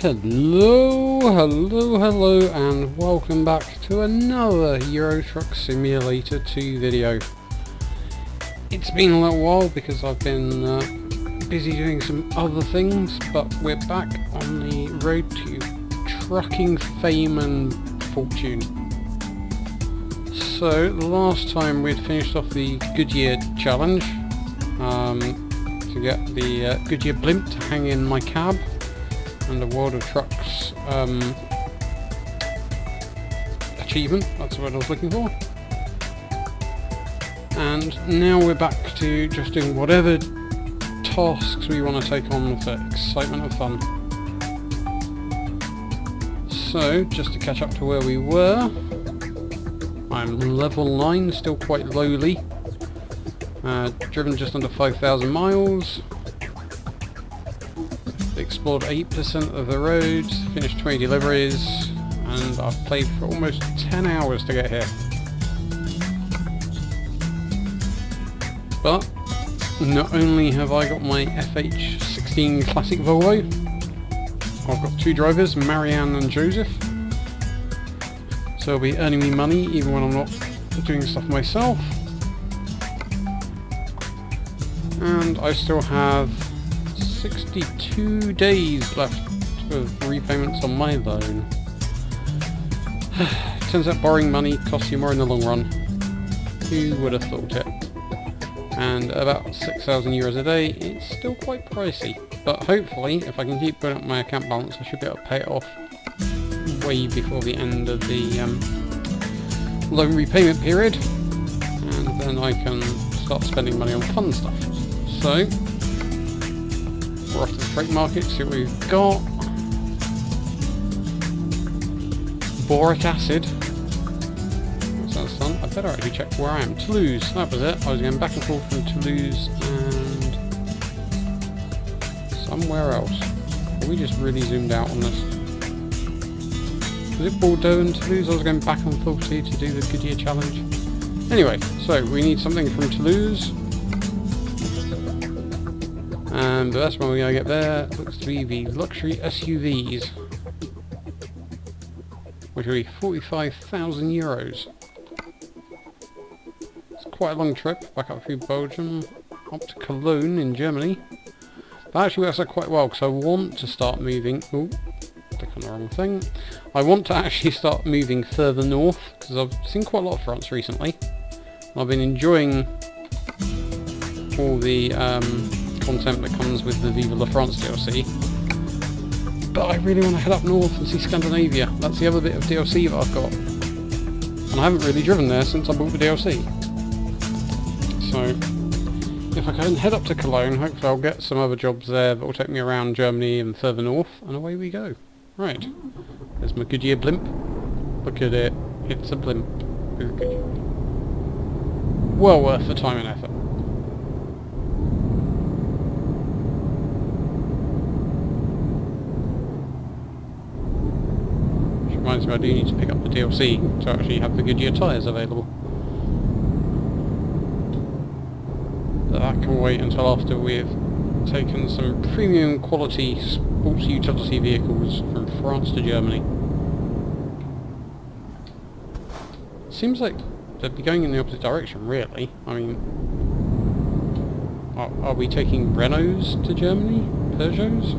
Hello, and welcome back to another Euro Truck Simulator 2 video. It's been a little while because I've been busy doing some other things, but we're back on the road to trucking fame and fortune. So, last time we'd finished off the Goodyear challenge to get the Goodyear blimp to hang in my cab, and the World of Trucks achievement, that's what I was looking for. And now we're back to just doing whatever tasks we want to take on for excitement and fun. So, just to catch up to where we were, I'm level 9, still quite lowly. Driven just under 5,000 miles. Explored 8% of the roads, finished 20 deliveries, and I've played for almost 10 hours to get here. But not only have I got my FH16 Classic Volvo, I've got two drivers, Marianne and Joseph, so they'll be earning me money even when I'm not doing stuff myself. And I still have 62 days left of repayments on my loan. Turns out borrowing money costs you more in the long run. Who would have thought it? And about 6,000 euros a day, it's still quite pricey. But hopefully, if I can keep putting up my account balance, I should be able to pay it off way before the end of the loan repayment period. And then I can start spending money on fun stuff. So, we're off to the freight market, see what we've got. Boric acid. That sounds fun. I better actually check where I am. Toulouse, that was it. I was going back and forth from Toulouse and somewhere else. We just really zoomed out on this. Was it Bordeaux and Toulouse? I was going back and forth to do the Goodyear challenge. Anyway, so we need something from Toulouse. And the best one we're going to get there looks to be the luxury SUVs, which will be 45,000 euros. It's quite a long trip, back up through Belgium, up to Cologne in Germany. That actually works out quite well because I want to start moving. Oh, click on the wrong thing. I want to actually start moving further north because I've seen quite a lot of France recently. I've been enjoying all the content that comes with the Viva la France DLC, but I really want to head up north and see Scandinavia. That's the other bit of DLC that I've got, and I haven't really driven there since I bought the DLC. So if I can head up to Cologne, hopefully I'll get some other jobs there that will take me around Germany and further north, and away we go. Right, there's my Goodyear blimp. Look at it, it's a blimp with Goodyear. Well worth the time and effort. Reminds me I do need to pick up the DLC to actually have the Goodyear tyres available. But that can wait until after we've taken some premium quality sports utility vehicles from France to Germany. Seems like they'd be going in the opposite direction, really. I mean, are we taking Renaults to Germany? Peugeots?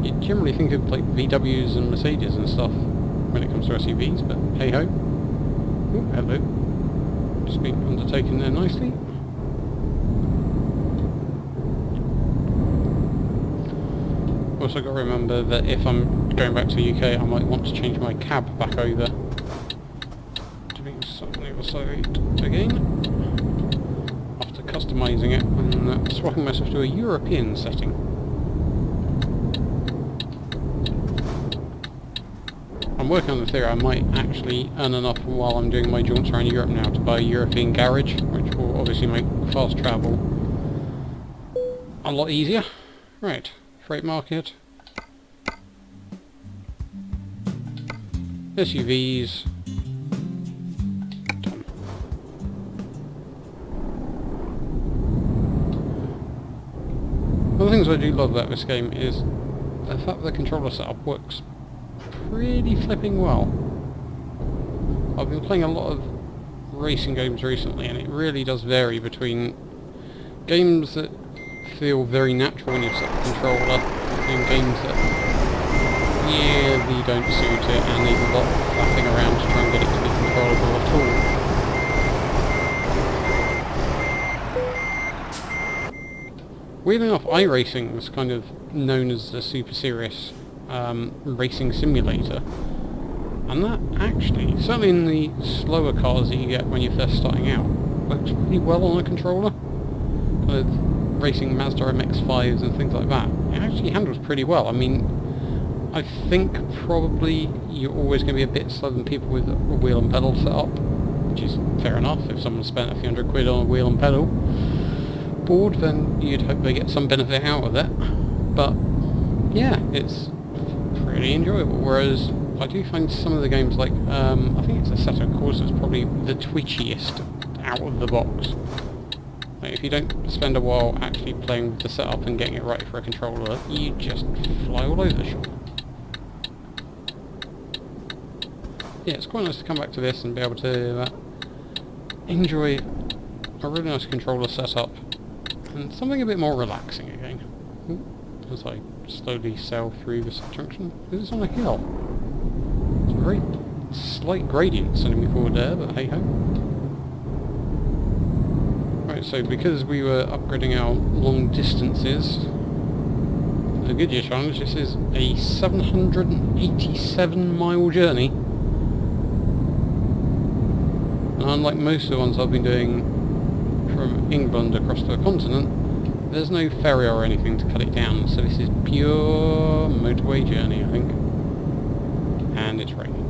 You generally think of like VWs and Mercedes and stuff when it comes to SUVs, but hey ho. Oh, hello. Just been undertaken there nicely. Also got to remember that if I'm going back to the UK, I might want to change my cab back over to being slightly on the side again, after customising it and swapping myself to a European setting. I'm working on the theory I might actually earn enough while I'm doing my jaunts around Europe now to buy a European garage, which will obviously make fast travel a lot easier. Right, freight market. SUVs. Done. One of the things I do love about this game is the fact that the controller setup works pretty flipping well. I've been playing a lot of racing games recently, and it really does vary between games that feel very natural when you've set the controller and games that really don't suit it and need a lot of faffing around to try and get it to be controllable at all. Weirdly enough, iRacing was kind of known as the super serious racing simulator, and that actually, certainly in the slower cars that you get when you're first starting out, works pretty well on a controller. Kind of racing Mazda MX-5s and things like that. It actually handles pretty well. I mean, I think probably you're always going to be a bit slower than people with a wheel and pedal setup, which is fair enough. If someone spent a few £100 on a wheel and pedal board, then you'd hope they get some benefit out of it. But yeah, it's pretty enjoyable. Whereas I do find some of the games like, I think it's Assetto Corsa is probably the twitchiest out of the box. Like, if you don't spend a while actually playing with the setup and getting it right for a controller, you just fly all over the shop. Yeah, it's quite nice to come back to this and be able to enjoy a really nice controller setup and something a bit more relaxing again. Ooh, as I slowly sail through this junction. This is on a hill. It's a very slight gradient sending me forward there, but hey ho. Right, so because we were upgrading our long distances, the Goodyear Challenge, this is a 787 mile journey. And unlike most of the ones I've been doing from England across the continent, there's no ferry or anything to cut it down, so this is pure motorway journey, I think. And it's raining.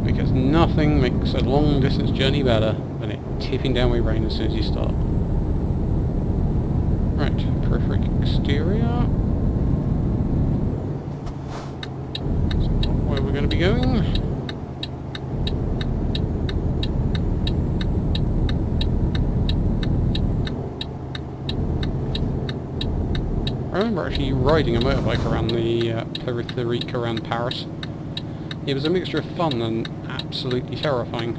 Because nothing makes a long distance journey better than it tipping down with rain as soon as you start. Right, periphery exterior. That's not where we're going to be going. I remember actually riding a motorbike around the Périphérique around Paris. It was a mixture of fun and absolutely terrifying.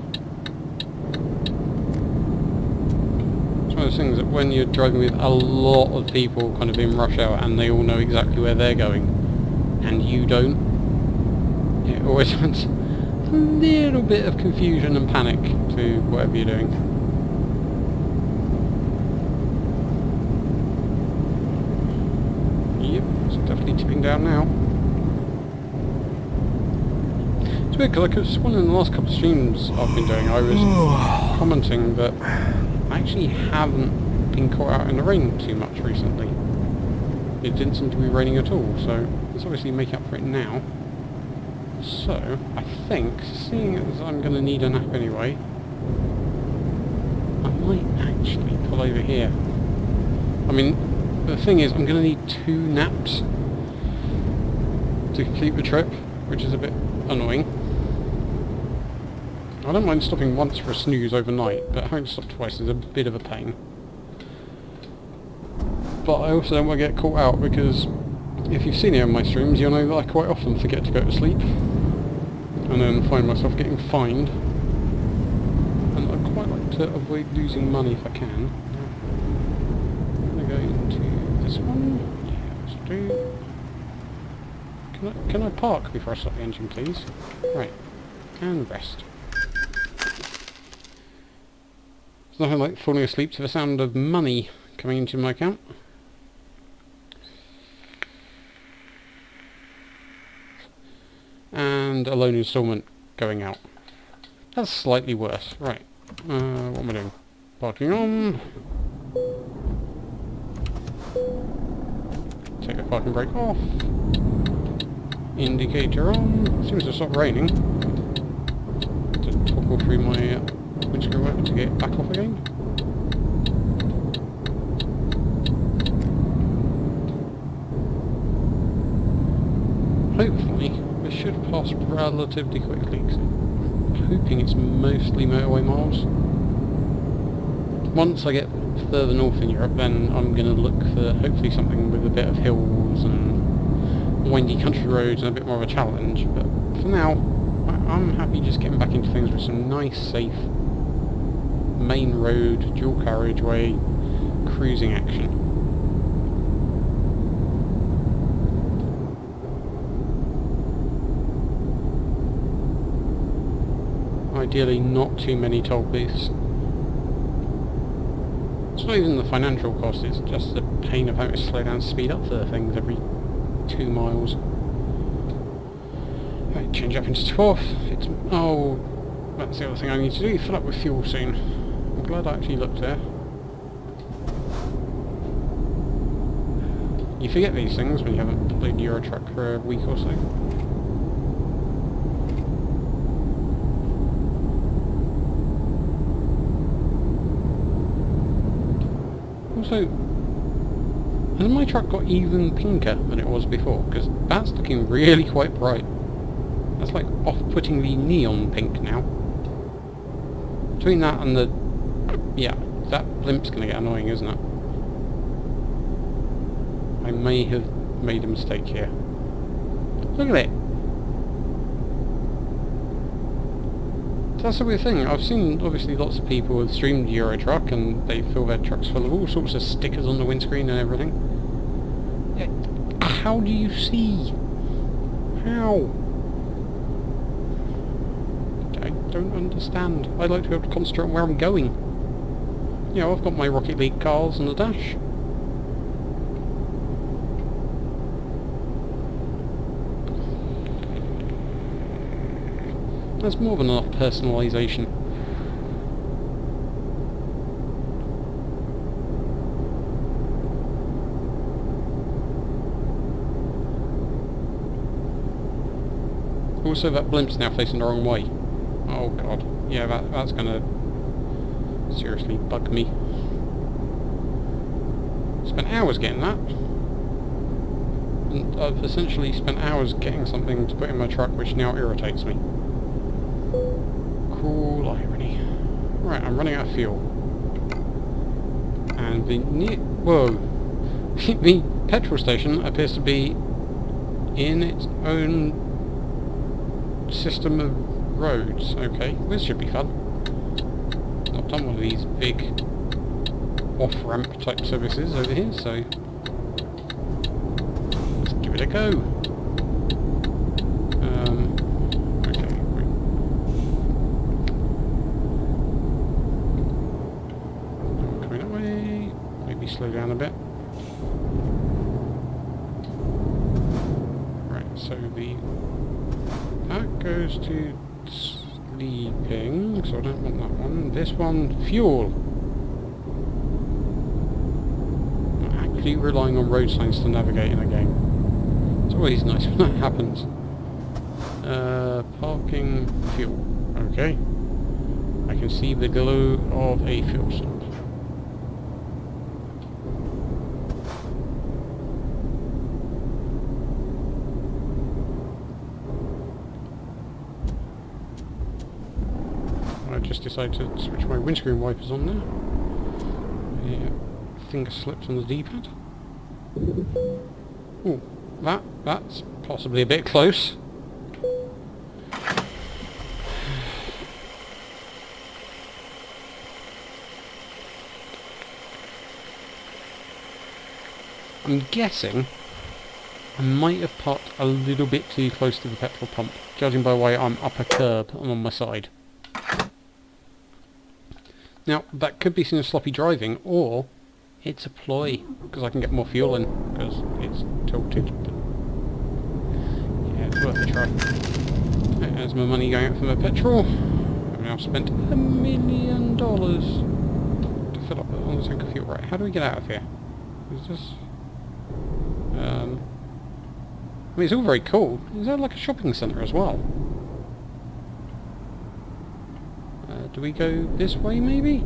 It's one of those things that when you're driving with a lot of people kind of in rush hour and they all know exactly where they're going and you don't, it always adds a little bit of confusion and panic to whatever you're doing. Yep, it's definitely tipping down now. It's weird because one of the last couple of streams I've been doing, I was commenting that I actually haven't been caught out in the rain too much recently. It didn't seem to be raining at all, so it's obviously making up for it now. So, I think, seeing as I'm going to need a nap anyway, I might actually pull over here. I mean, the thing is, I'm going to need 2 naps to complete the trip, which is a bit annoying. I don't mind stopping once for a snooze overnight, but having to stop twice is a bit of a pain. But I also don't want to get caught out, because if you've seen it on my streams, you'll know that I quite often forget to go to sleep, and then find myself getting fined. And I'd quite like to avoid losing money if I can. I'm going to go into this one. Yeah, let's do. Can I park before I start the engine, please? Right. And rest. There's nothing like falling asleep to the sound of money coming into my account. And a loan instalment going out. That's slightly worse. Right. What am I doing? Parking on. Take the parking brake off. Indicator on. Seems to stop raining. To toggle through my windscreen wiper to get it back off again. Hopefully, this should pass relatively quickly, because I'm hoping it's mostly motorway miles. once I get further north in Europe, then I'm going to look for hopefully something with a bit of hills and windy country roads and a bit more of a challenge. But for now, I'm happy just getting back into things with some nice, safe, main road, dual carriageway, cruising action. Ideally not too many toll booths. It's not even the financial cost, it's just the pain of having to slow down and speed up for things every 2 miles. Right, change up into 12th. It's, oh, that's the other thing I need to do, fill up with fuel soon. I'm glad I actually looked there. You forget these things when you haven't played Euro Truck for a week or so. Also, has my truck got even pinker than it was before? Because that's looking really quite bright. That's like off-puttingly neon pink now. Between that and the... yeah, that blimp's going to get annoying, isn't it? I may have made a mistake here. Look at it! That's the weird thing. I've seen obviously lots of people have streamed Euro Truck and they fill their trucks full of all sorts of stickers on the windscreen and everything. Yeah, how do you see? How? I don't understand. I like to be able to concentrate on where I'm going. You know, I've got my Rocket League cars on the dash. There's more than enough personalisation. Also, that blimp's now facing the wrong way. Oh god. Yeah, that's gonna seriously bug me. Spent hours getting that. And I've essentially spent hours getting something to put in my truck which now irritates me. Cruel irony. Right, I'm running out of fuel. And the whoa! The petrol station appears to be in its own system of roads. Okay, this should be fun. I've done one of these big off-ramp type services over here, so let's give it a go. Slow down a bit. Right, so that goes to sleeping, so I don't want that one. This one, fuel. I'm actually relying on road signs to navigate in a game. It's always nice when that happens. Parking, fuel. Okay. I can see the glow of a fuel sump. Decided to switch my windscreen wipers on there. Yeah, finger slipped on the D-pad. Oh, that's possibly a bit close. I'm guessing I might have parked a little bit too close to the petrol pump, judging by the way I'm up a curb and on my side. Now, that could be seen as sloppy driving, or it's a ploy, because I can get more fuel in, because it's tilted. But yeah, it's worth a try. There's my money going out for my petrol. I've now spent $1 million to fill up on the tank of fuel. Right, how do we get out of here? Is this... I mean, it's all very cool. Is that like a shopping centre as well? Do we go this way, maybe?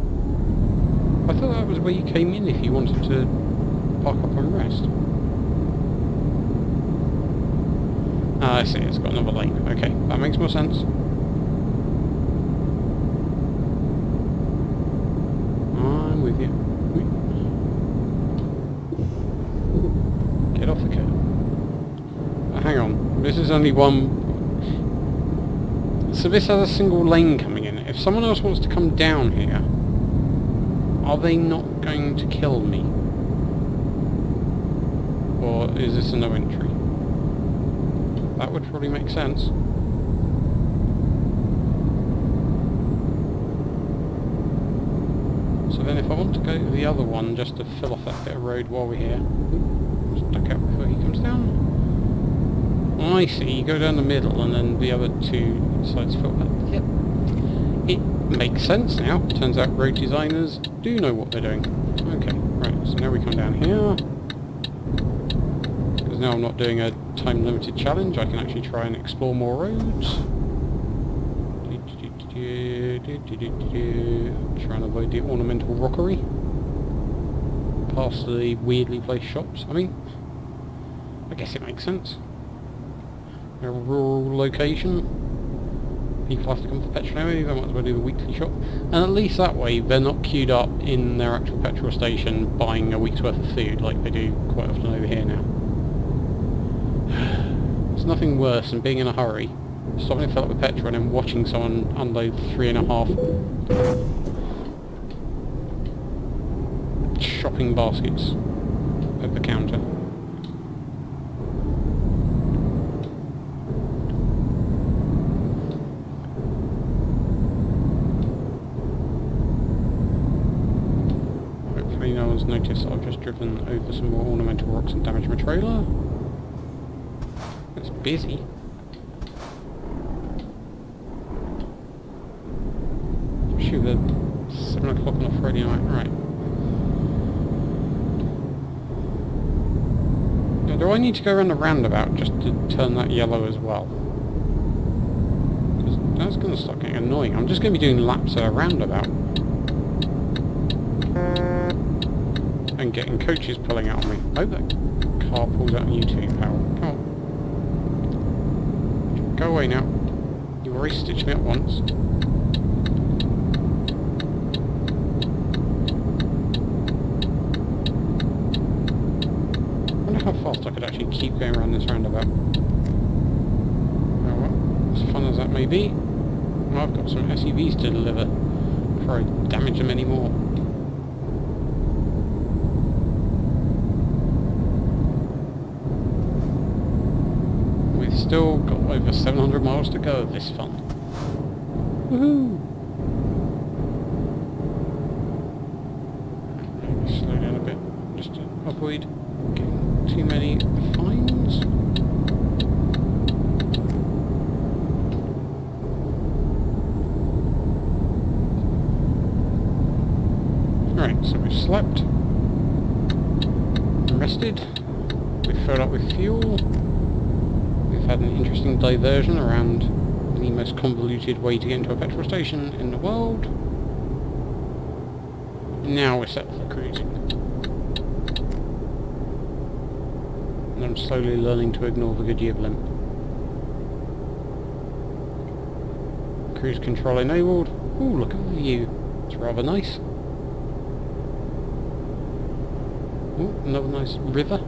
I thought that was where you came in if you wanted to park up and rest. Ah, I see, it's got another lane. Okay, that makes more sense. I'm with Yeah. Get off the curb. Hang on, this is only one... So this has a single lane coming in. If someone else wants to come down here, are they not going to kill me? Or is this a no entry? That would probably make sense. So then if I want to go to the other one just to fill off that bit of road while we're here... Just duck out before he comes down. I see, you go down the middle and then the other two sides fill that. Yep. It makes sense now. Turns out road designers do know what they're doing. Okay, right, so now we come down here. Because now I'm not doing a time limited challenge, I can actually try and explore more roads. Try and avoid the ornamental rockery. Past the weirdly placed shops. I mean, I guess it makes sense. A rural location. People have to come for petrol anyway, they might as well do the weekly shop. And at least that way they're not queued up in their actual petrol station buying a week's worth of food like they do quite often over here now. There's nothing worse than being in a hurry, stopping to fill up with petrol and then watching someone unload 3.5 shopping baskets at the counter. No one's noticed that I've just driven over some more ornamental rocks and damaged my trailer. It's busy. Shoot, at 7 o'clock on a Friday night, right. Now, do I need to go around the roundabout just to turn that yellow as well? Because that's going to start getting annoying. I'm just going to be doing laps at a roundabout. And getting coaches pulling out on me. I hope that car pulls out on you too, pal. Come on. Go away now. You already stitched me up once. I wonder how fast I could actually keep going around this roundabout. Oh well, as fun as that may be. Well, I've got some SUVs to deliver before I damage them anymore. Still got over 700 miles to go of this fun. Woohoo! Maybe slow down a bit, just to avoid getting too many fines. Alright, so we've slept, rested, we've filled up with fuel. Had an interesting diversion around the most convoluted way to get into a petrol station in the world. Now we're set for cruising. And I'm slowly learning to ignore the Goodyear blimp. Cruise control enabled. Ooh, look at the view. It's rather nice. Ooh, another nice river.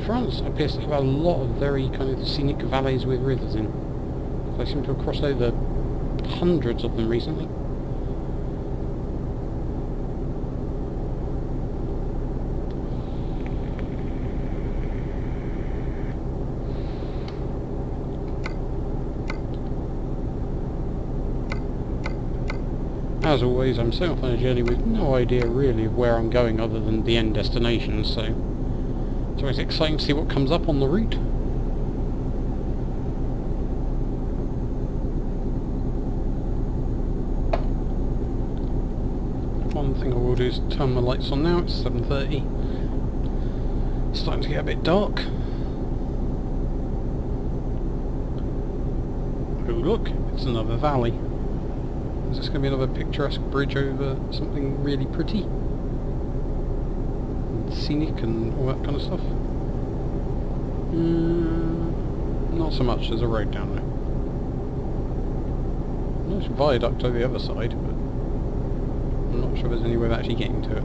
France appears to have a lot of very kind of scenic valleys with rivers in. I seem to have crossed over hundreds of them recently. As always, I'm setting off on a journey with no idea really of where I'm going other than the end destination, so it's always exciting to see what comes up on the route. One thing I will do is turn my lights on now. It's 7:30. It's starting to get a bit dark. Oh look, it's another valley. Is this going to be another picturesque bridge over something really pretty? And scenic and all that kind of stuff? Not so much, there's a road down there. Nice viaduct over the other side, but I'm not not sure there's any way of actually getting to it.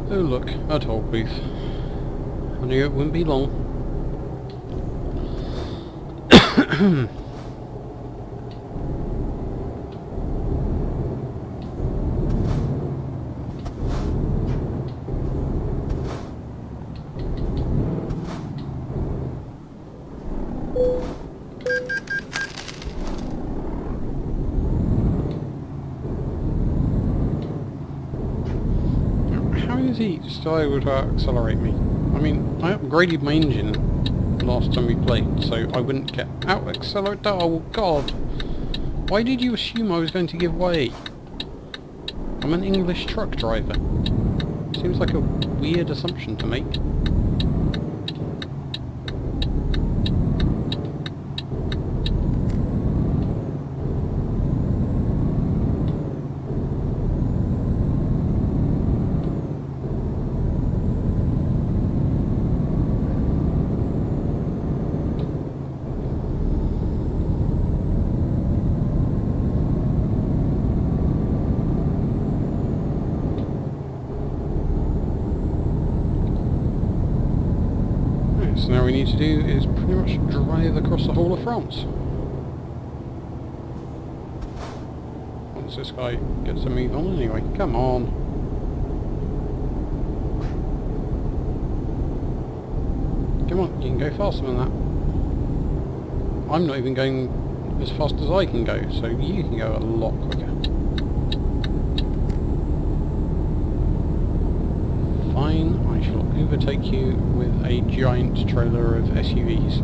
Oh look, a toll booth. I knew it wouldn't be long. How is he still able to accelerate me? I mean, I upgraded my engine last time we played, so I wouldn't get out accelerate. Oh god! Why did you assume I was going to give way? I'm an English truck driver. Seems like a weird assumption to make. So now we need to do is pretty much drive across the whole of France. Once this guy gets to move on anyway. Come on. Come on, you can go faster than that. I'm not even going as fast as I can go, so you can go a lot quicker. Fine, I shall overtake you with a giant trailer of SUVs.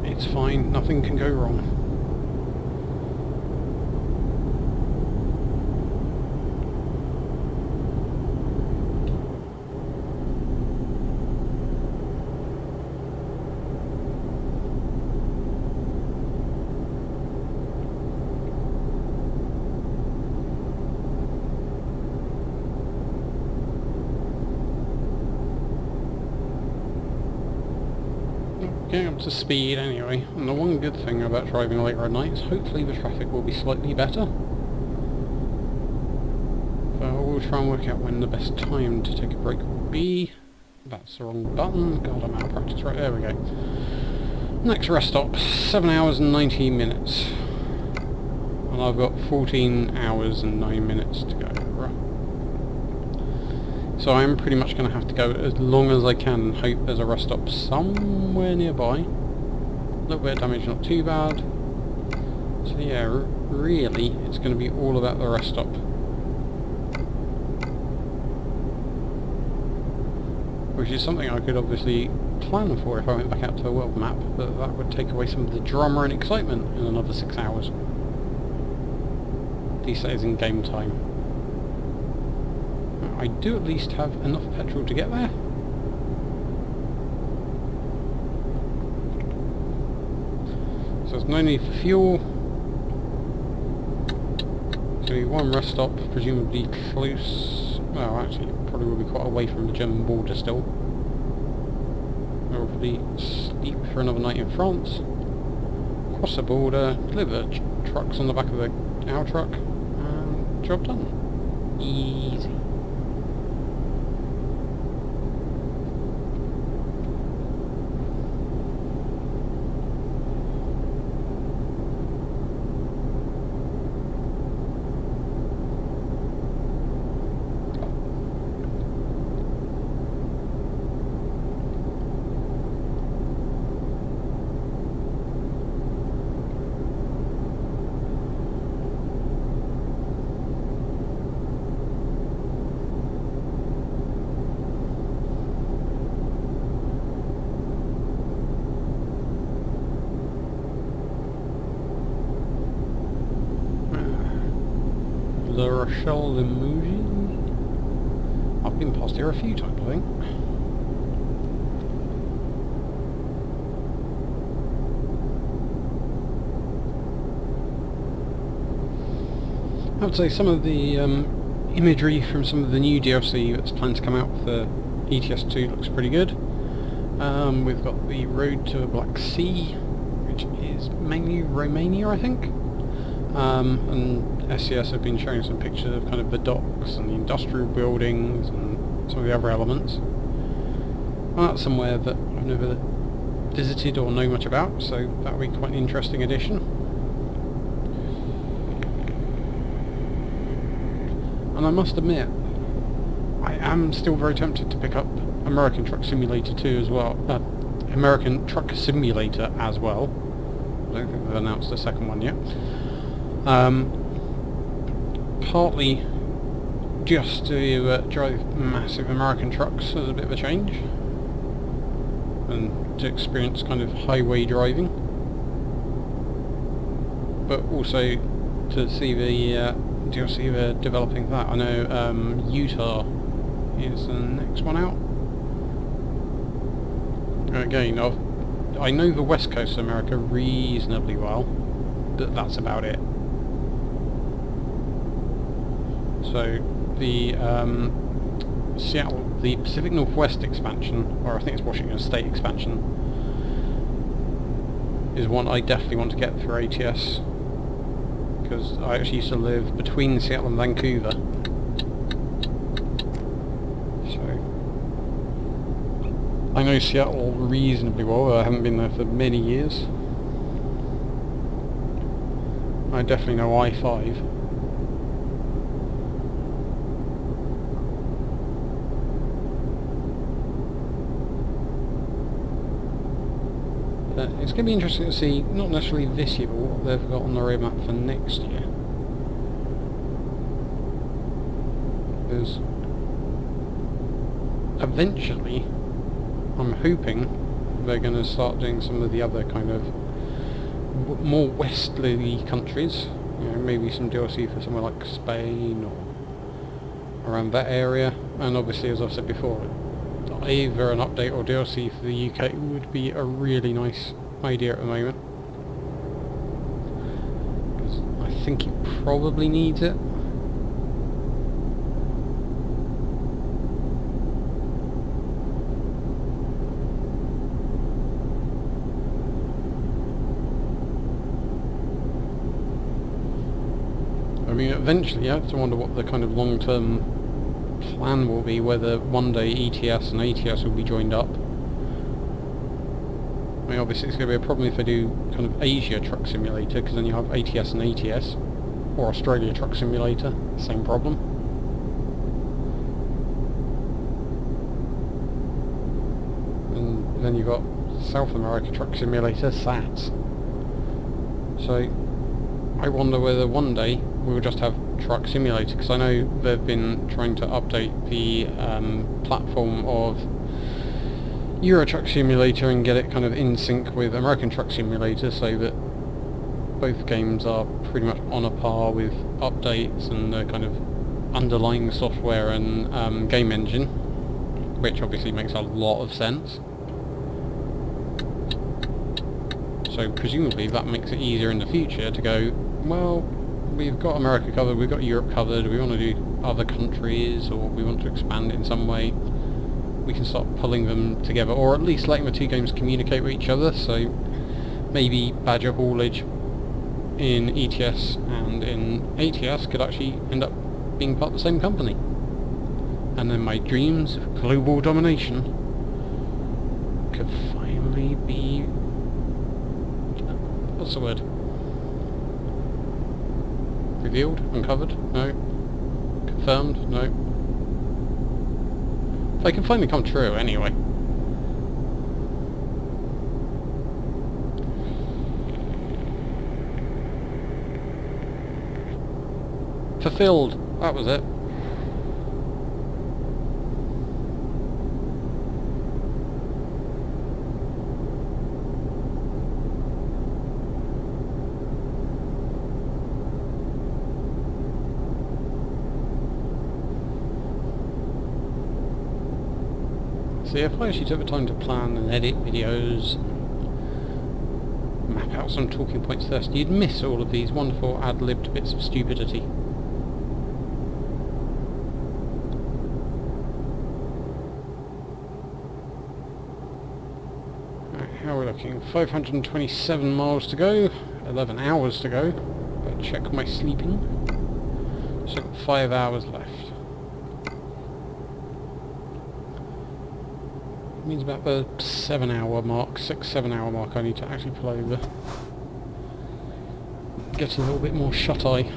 It's fine, nothing can go wrong. Getting up to speed anyway, and the one good thing about driving later at night is hopefully the traffic will be slightly better. So I will try and work out when the best time to take a break will be. That's the wrong button. God, I'm out of practice. Right, there we go. Next rest stop, 7 hours and 19 minutes. And I've got 14 hours and 9 minutes to go. Right. So I'm pretty much going to have to go as long as I can and hope there's a rest stop somewhere nearby. A little bit of damage, not too bad. So yeah, really, it's going to be all about the rest stop. Which is something I could obviously plan for if I went back out to a world map, but that would take away some of the drama and excitement in another 6 hours. These days in game time. I do at least have enough petrol to get there. So there's no need for fuel. So one rest stop, presumably close. Well, actually, it probably will be quite away from the German border still. We'll probably sleep for another night in France. Cross the border, deliver trucks on the back of our truck, and job done. Easy. La Rochelle Limousine. I've been past here a few times, I think. I would say some of the imagery from some of the new DLC that's planned to come out for ETS 2 looks pretty good. We've got the road to the Black Sea, which is mainly Romania, I think. And SCS have been showing some pictures of kind of the docks and the industrial buildings and some of the other elements. Well, that's somewhere that I've never visited or know much about, so that'll be quite an interesting addition. And I must admit, I am still very tempted to pick up American Truck Simulator 2 as well. American Truck Simulator as well. I don't think they've announced a second one yet. Partly just to drive massive American trucks as a bit of a change, and to experience kind of highway driving, but also to see the DLC they're developing for that. I know Utah is the next one out. Again, I know the west coast of America reasonably well, but that's about it. So the Seattle, the Pacific Northwest expansion, or I think it's Washington State expansion, is one I definitely want to get for ATS, because I actually used to live between Seattle and Vancouver. So I know Seattle reasonably well. I haven't been there for many years. I definitely know I-5. It's going to be interesting to see, not necessarily this year, but what they've got on the roadmap for next year. Because eventually, I'm hoping they're going to start doing some of the other kind of more westerly countries. You know, maybe some DLC for somewhere like Spain or around that area. And obviously, as I've said before, either an update or DLC for the UK would be a really nice idea at the moment, because I think it probably needs it. I mean, eventually you have to wonder what the kind of long-term plan will be, whether one day ETS and ATS will be joined up. I mean, obviously it's going to be a problem if they do kind of Asia Truck Simulator, because then you have ATS and ATS, or Australia Truck Simulator, same problem. And then you've got South America Truck Simulator, SATS. So I wonder whether one day we'll just have Truck Simulator, because I know they've been trying to update the platform of Euro Truck Simulator and get it kind of in sync with American Truck Simulator, so that both games are pretty much on a par with updates and the kind of underlying software and game engine, which obviously makes a lot of sense. So presumably that makes it easier in the future to go, well, we've got America covered, we've got Europe covered, we want to do other countries, or we want to expand it in some way. We can start pulling them together, or at least letting the two games communicate with each other, so maybe Badger haulage in ETS and in ATS could actually end up being part of the same company. And then my dreams of global domination could finally be... what's the word? Revealed? Uncovered? No. Confirmed? No. They can finally come true, anyway. Fulfilled. That was it. See, if I actually took the time to plan and edit videos, map out some talking points first, you'd miss all of these wonderful ad-libbed bits of stupidity. looking 527 miles to go, 11 hours to go. Better check my sleeping. So I've got 5 hours left. Means about the 7 hour mark, 6-7 hour mark I need to actually pull over. Get a little bit more shut-eye.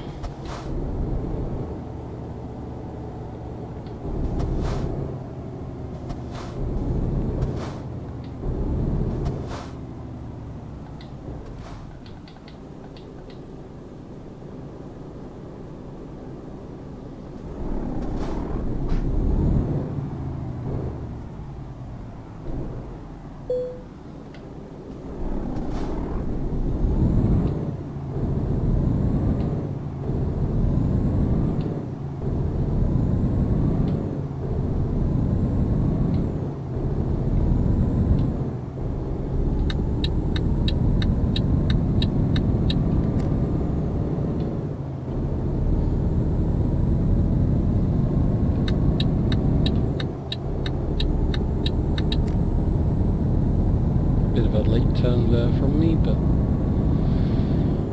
Bit of a late turn there from me, but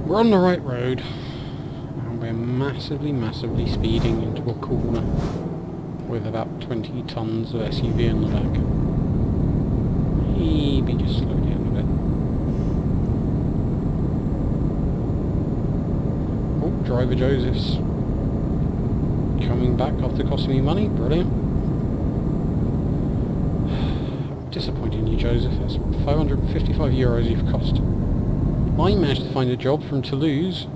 we're on the right road and we're massively speeding into a corner with about 20 tons of SUV in the back. Maybe just slow down a bit. Oh, Driver Joseph's coming back after costing me money. Brilliant. Disappointing you, Joseph. That's 555 euros you've cost. I managed to find a job from Toulouse.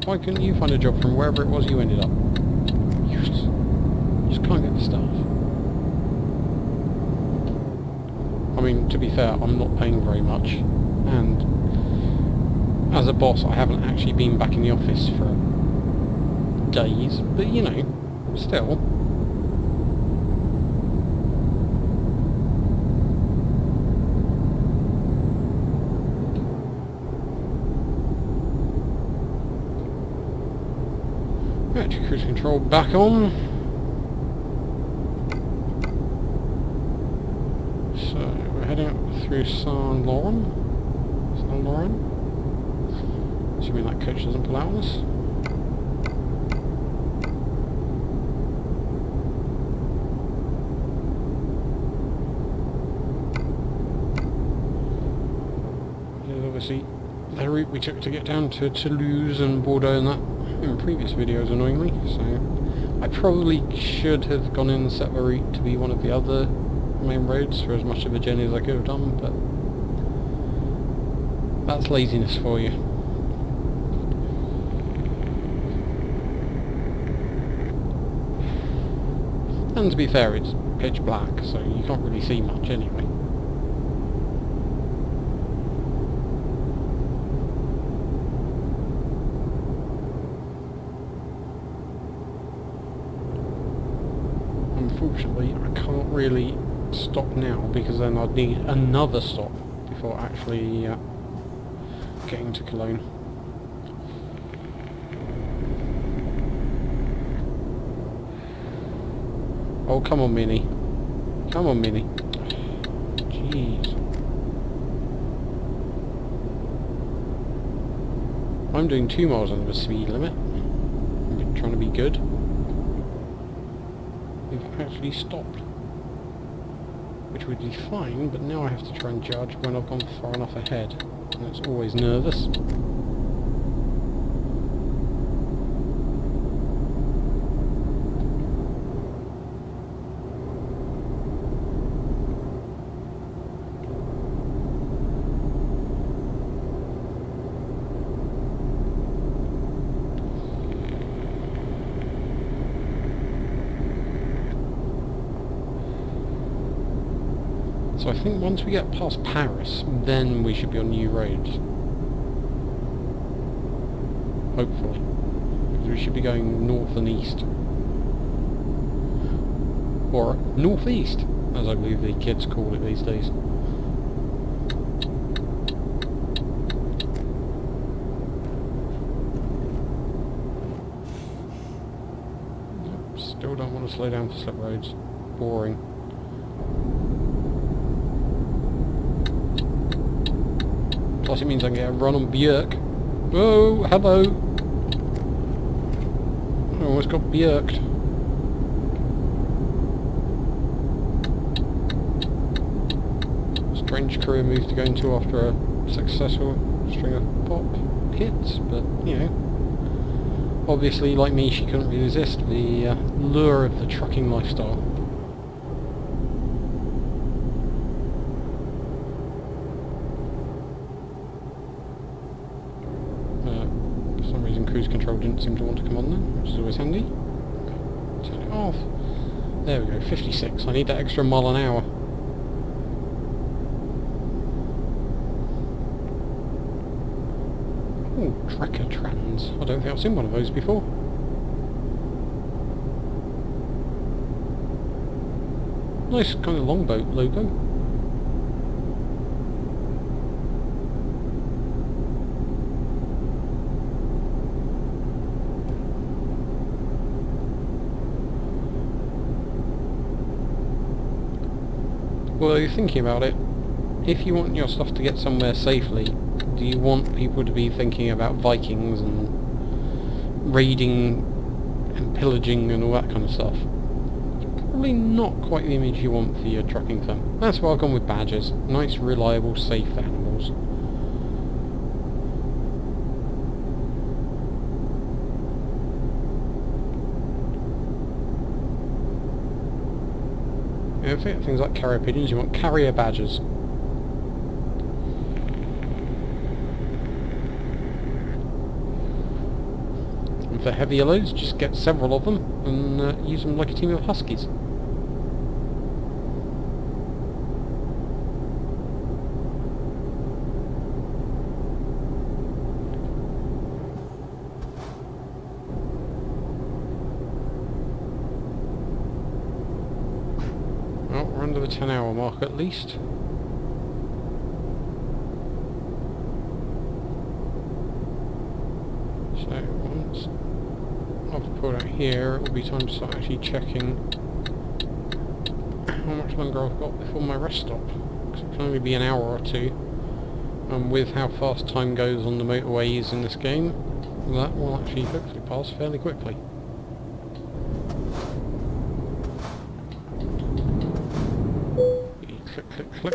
Why couldn't you find a job from wherever it was you ended up? You just can't get the staff. I mean, to be fair, I'm not paying very much, and as a boss I haven't actually been back in the office for days, but you know, still. Right, cruise control back on. So we're heading up through Saint-Laurent. Assuming that coach doesn't pull out on us. This is obviously the route we took to get down to Toulouse and Bordeaux and that in previous videos, annoyingly, so I probably should have gone in and set the route to be one of the other main roads for as much of a journey as I could have done, but that's laziness for you. And to be fair, it's pitch black, so you can't really see much anyway. Unfortunately, I can't really stop now because then I'd need another stop before actually getting to Cologne. Oh, come on, Mini. Come on, Mini. Jeez. I'm doing 2 miles under the speed limit. I'm trying to be good. We've actually stopped. Which would be fine, but now I have to try and judge when I've gone far enough ahead. And it's always nervous. So I think once we get past Paris, then we should be on new roads. Hopefully. Because we should be going north and east. Or northeast, as I believe the kids call it these days. Still don't want to slow down for slip roads. Boring. Plus it means I can get a run on Björk. Oh, hello! I almost got Björked. Strange career move to go into after a successful string of pop hits, but, you know. Obviously, like me, she couldn't resist the lure of the trucking lifestyle. For some reason, cruise control didn't seem to want to come on then, which is always handy. Turn it off. There we go, 56. I need that extra mile an hour. Ooh, tracker trans. I don't think I've seen one of those before. Nice kind of longboat logo. Well, you're thinking about it. If you want your stuff to get somewhere safely, do you want people to be thinking about Vikings and raiding and pillaging and all that kind of stuff? Probably not quite the image you want for your trucking firm. That's why I've gone with badgers. Nice, reliable, safe animals. Yeah, for things like carrier pigeons, you want carrier badgers. And for heavier loads, just get several of them and use them like a team of huskies. Well, we're under the 10-hour mark at least. So once I've pulled out here, it will be time to start actually checking how much longer I've got before my rest stop. Because it can only be an hour or two. And with how fast time goes on the motorways in this game, that will actually hopefully pass fairly quickly. Click, click, click.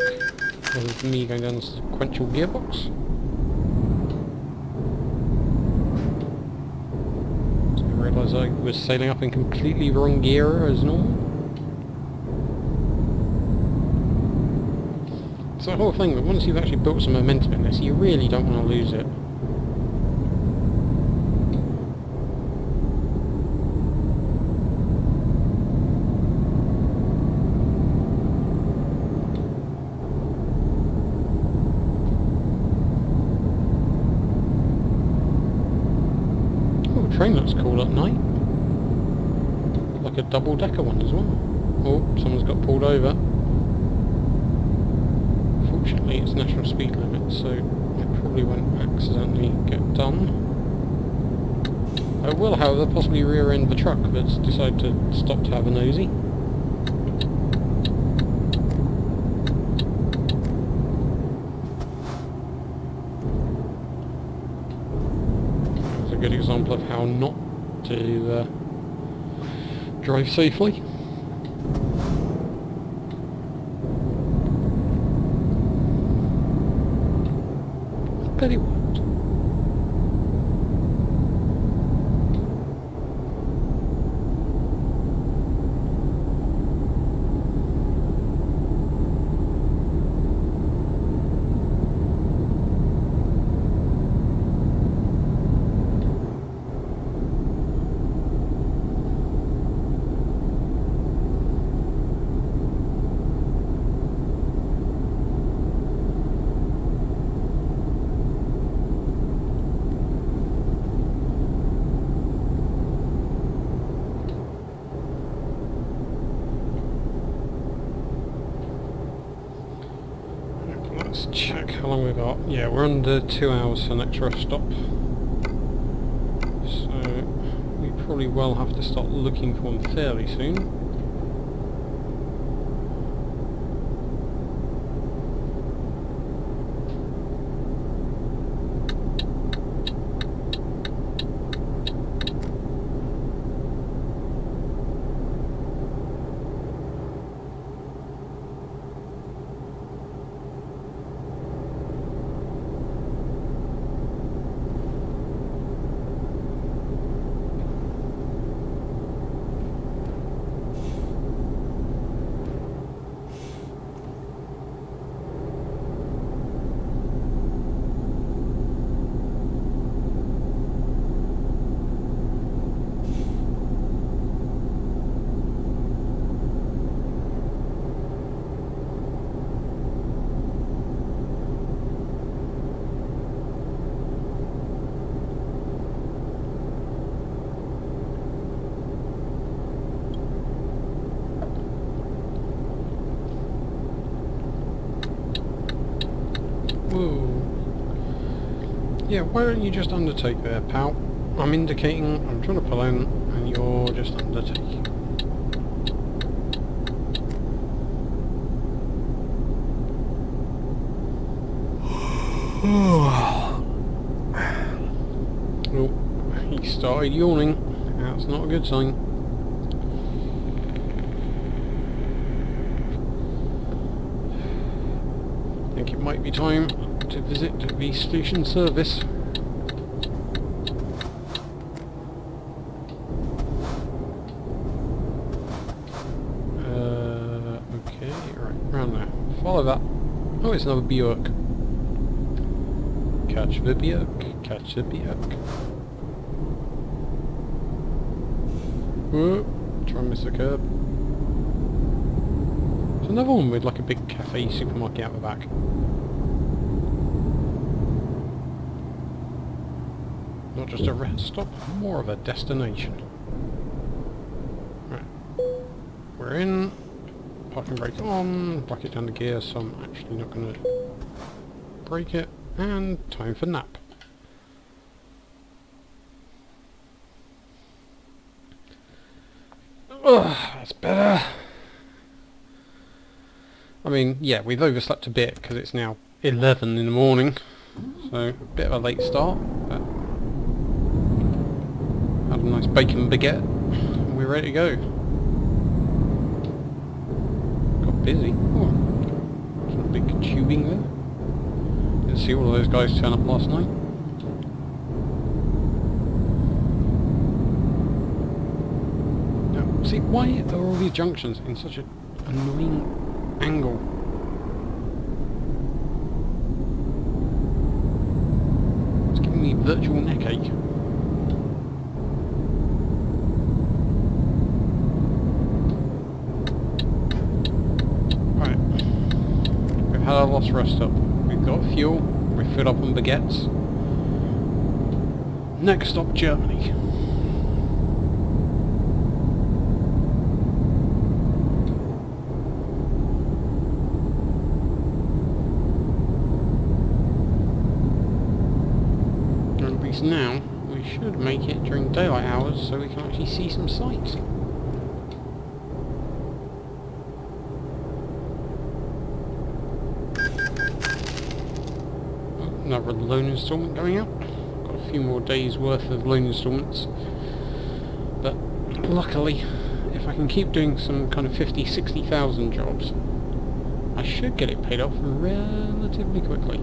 There's me going down the sequential gearbox. So I realised I was sailing up in completely wrong gear as normal. It's the whole thing, but once you've actually built some momentum in this, you really don't want to lose it. Train looks cool at night. Like a double-decker one as well. Oh, someone's got pulled over. Fortunately, it's national speed limit, so I probably won't accidentally get done. I will, however, possibly rear-end the truck that's decided to stop to have a nosy. Good example of how not to drive safely. But it worked. Let's check how long we've got. Yeah, we're under 2 hours for next rest stop. So we probably will have to start looking for one fairly soon. Yeah, why don't you just undertake there, pal? I'm indicating, I'm trying to pull in, and you're just undertaking. Oh, he started yawning. That's not a good sign. I think it might be time to visit the station service. Okay, right, round there. Follow that. Oh, it's another Buick. Catch the Buick, catch the Buick. Whoa, try and miss the curb. There's another one with like a big cafe supermarket out the back. Not just a rest stop, more of a destination. Right, we're in. Parking brake on, bucket down the gear, so I'm actually not going to brake it, and time for nap. Ugh, that's better. I mean, yeah, we've overslept a bit because it's now 11 in the morning, so a bit of a late start, but had a nice bacon baguette, and we're ready to go. Busy. Oh, some big tubing there. Didn't see all of those guys turn up last night. Now, see, why are all these junctions in such an annoying angle? It's giving me virtual neck ache. Had our last rest up. We've got fuel, we filled up on baguettes. Next stop, Germany. And at least now, we should make it during daylight hours so we can actually see some sights. Another loan instalment going out. Got a few more days worth of loan instalments, but luckily if I can keep doing some kind of 50,000-60,000 jobs, I should get it paid off relatively quickly.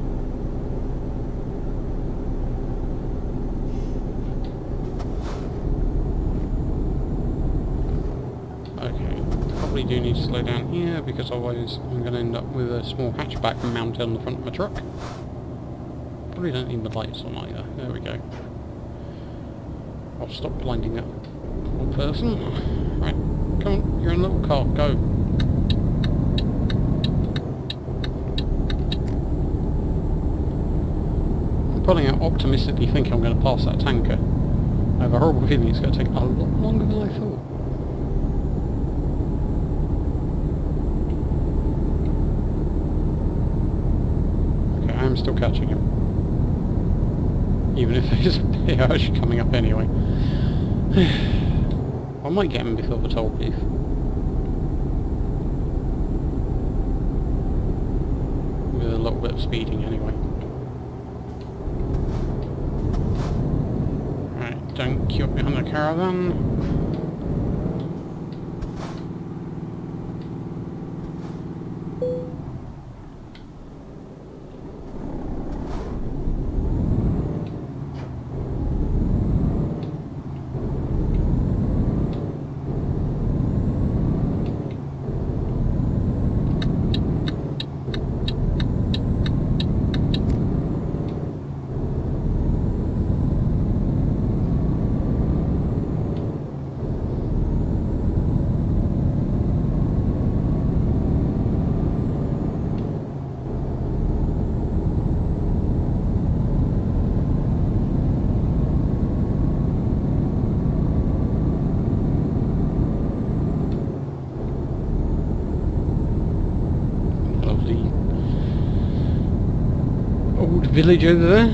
Okay, probably do need to slow down here because otherwise I'm going to end up with a small hatchback mounted on the front of my truck. Probably don't need the lights on either. There we go. I'll stop blinding that poor person. Right, come on, you're in a little car, go. I'm pulling out optimistically thinking I'm going to pass that tanker. I have a horrible feeling it's going to take a lot longer than I thought. Okay, I am still catching him. Even if there's a peage coming up anyway. I might get him before the toll booth. With a little bit of speeding anyway. Right, don't queue up behind the caravan. Village over there.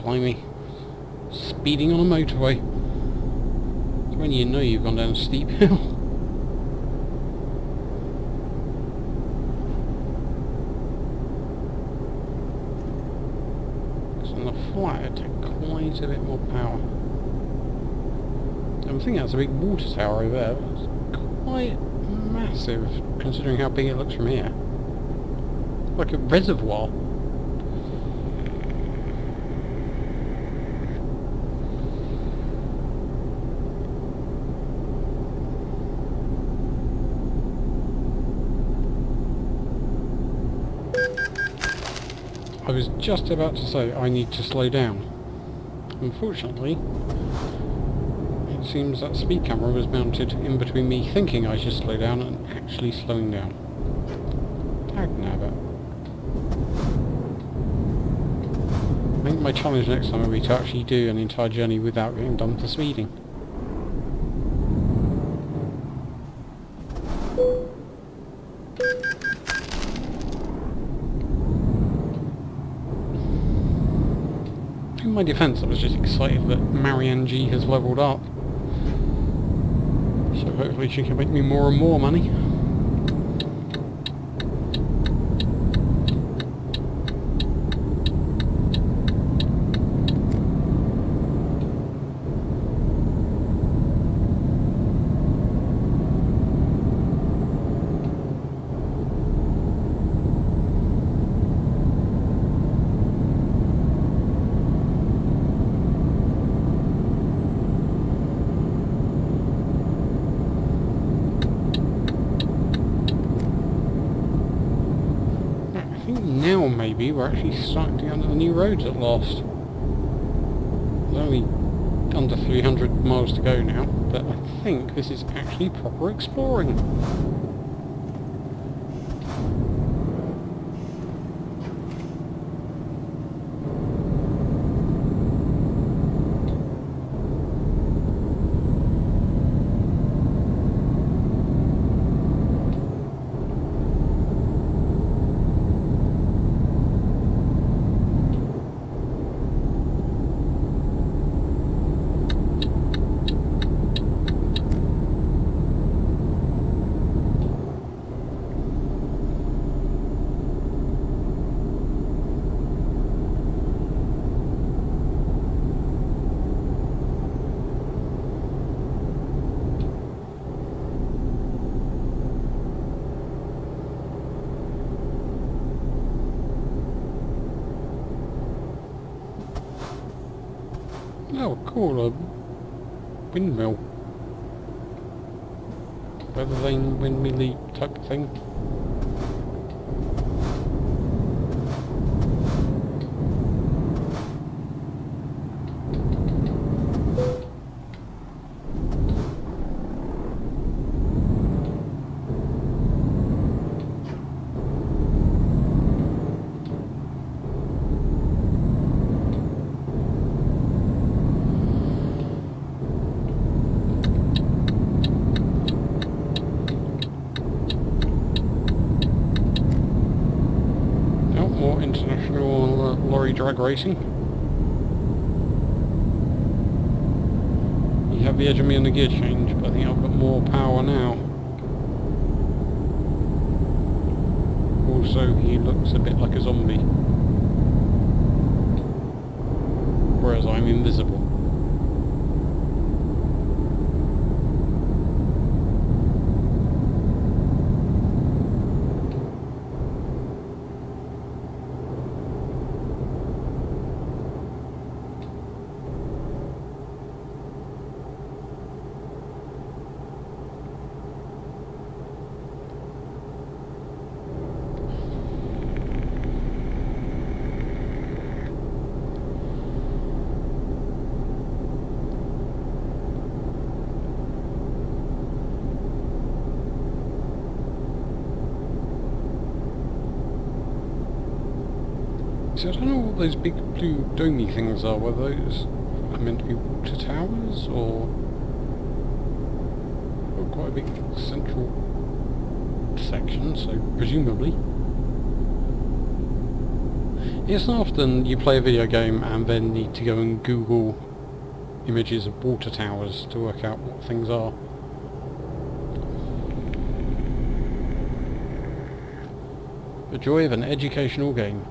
blimey. Speeding on a motorway. It's when you know you've gone down a steep hill. Because on the flat it takes quite a bit more power. I think that's a big water tower over there. It's quite massive, considering how big it looks from here. Like a reservoir. I was just about to say I need to slow down. Unfortunately, it seems that speed camera was mounted in between me thinking I should slow down and actually slowing down. Dagnabbit. I think my challenge next time will be to actually do an entire journey without getting done for speeding. In my defence, I was just excited that Marianne G has levelled up. So hopefully she can make me more and more money. Now maybe we're actually starting to get onto the new roads at last. There's only under 300 miles to go now, but I think this is actually proper exploring. Oh, cool, a windmill. Weather vane, windmill-y type of thing. International lorry drag racing. You have the edge of me on the gear change, but I think I've got more power now. Also, he looks a bit like a zombie, whereas I'm invisible. So I don't know what those big blue domey things are, whether those are meant to be water towers or quite a big central section, so presumably. It's not often you play a video game and then need to go and Google images of water towers to work out what things are. The joy of an educational game.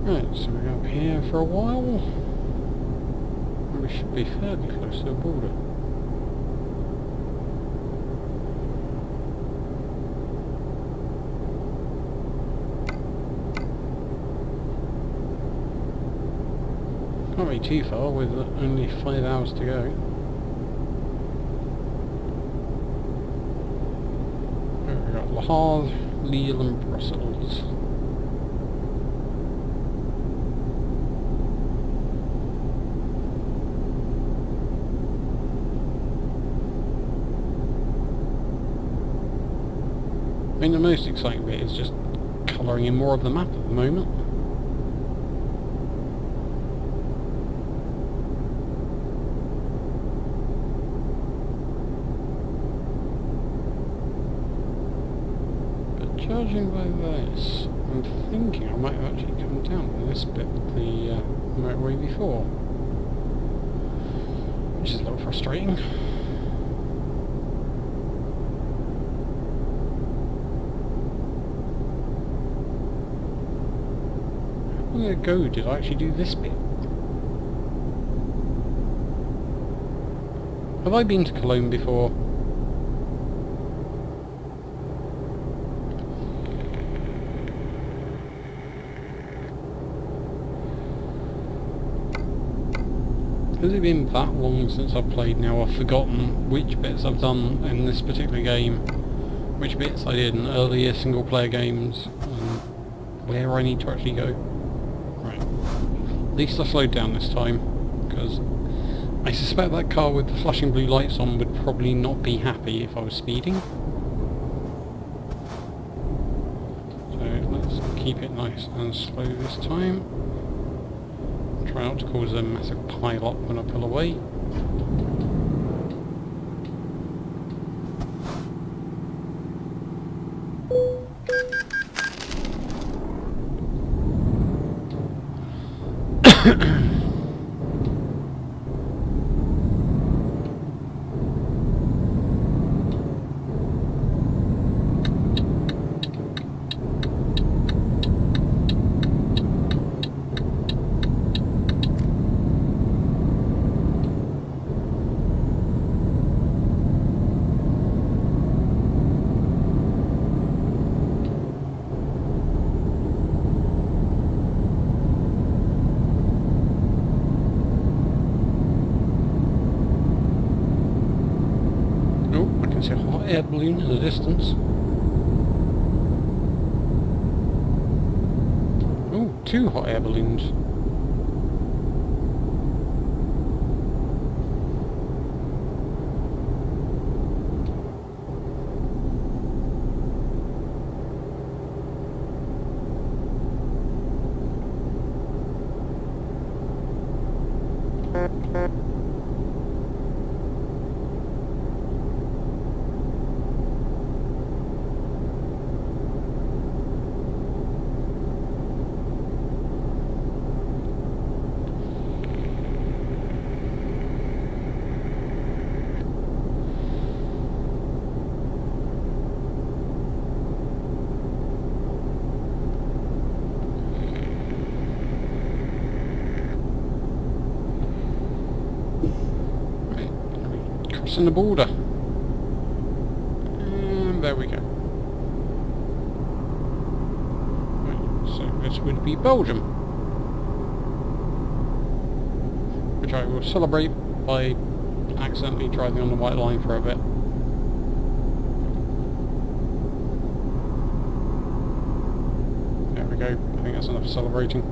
Right, so we're up here for a while. We should be fairly close to the border. Can't be too far with only 5 hours to go. We've got Le Havre, Lille and Brussels. I mean, the most exciting bit is just colouring in more of the map at the moment. But judging by this, I'm thinking I might have actually come down to this bit of the motorway before. Which is a little frustrating. How long ago did I actually do this bit? Have I been to Cologne before? Has it been that long since I've played now? I've forgotten which bits I've done in this particular game, which bits I did in earlier single player games, and where I need to actually go. Right. At least I slowed down this time, because I suspect that car with the flashing blue lights on would probably not be happy if I was speeding. So let's keep it nice and slow this time. Try not to cause a massive pile up when I pull away. A hot air balloon in the distance. Oh, 2 hot air balloons. Crossing the border. And there we go. Right, so this would be Belgium. Which I will celebrate by accidentally driving on the white line for a bit. There we go. I think that's enough celebrating.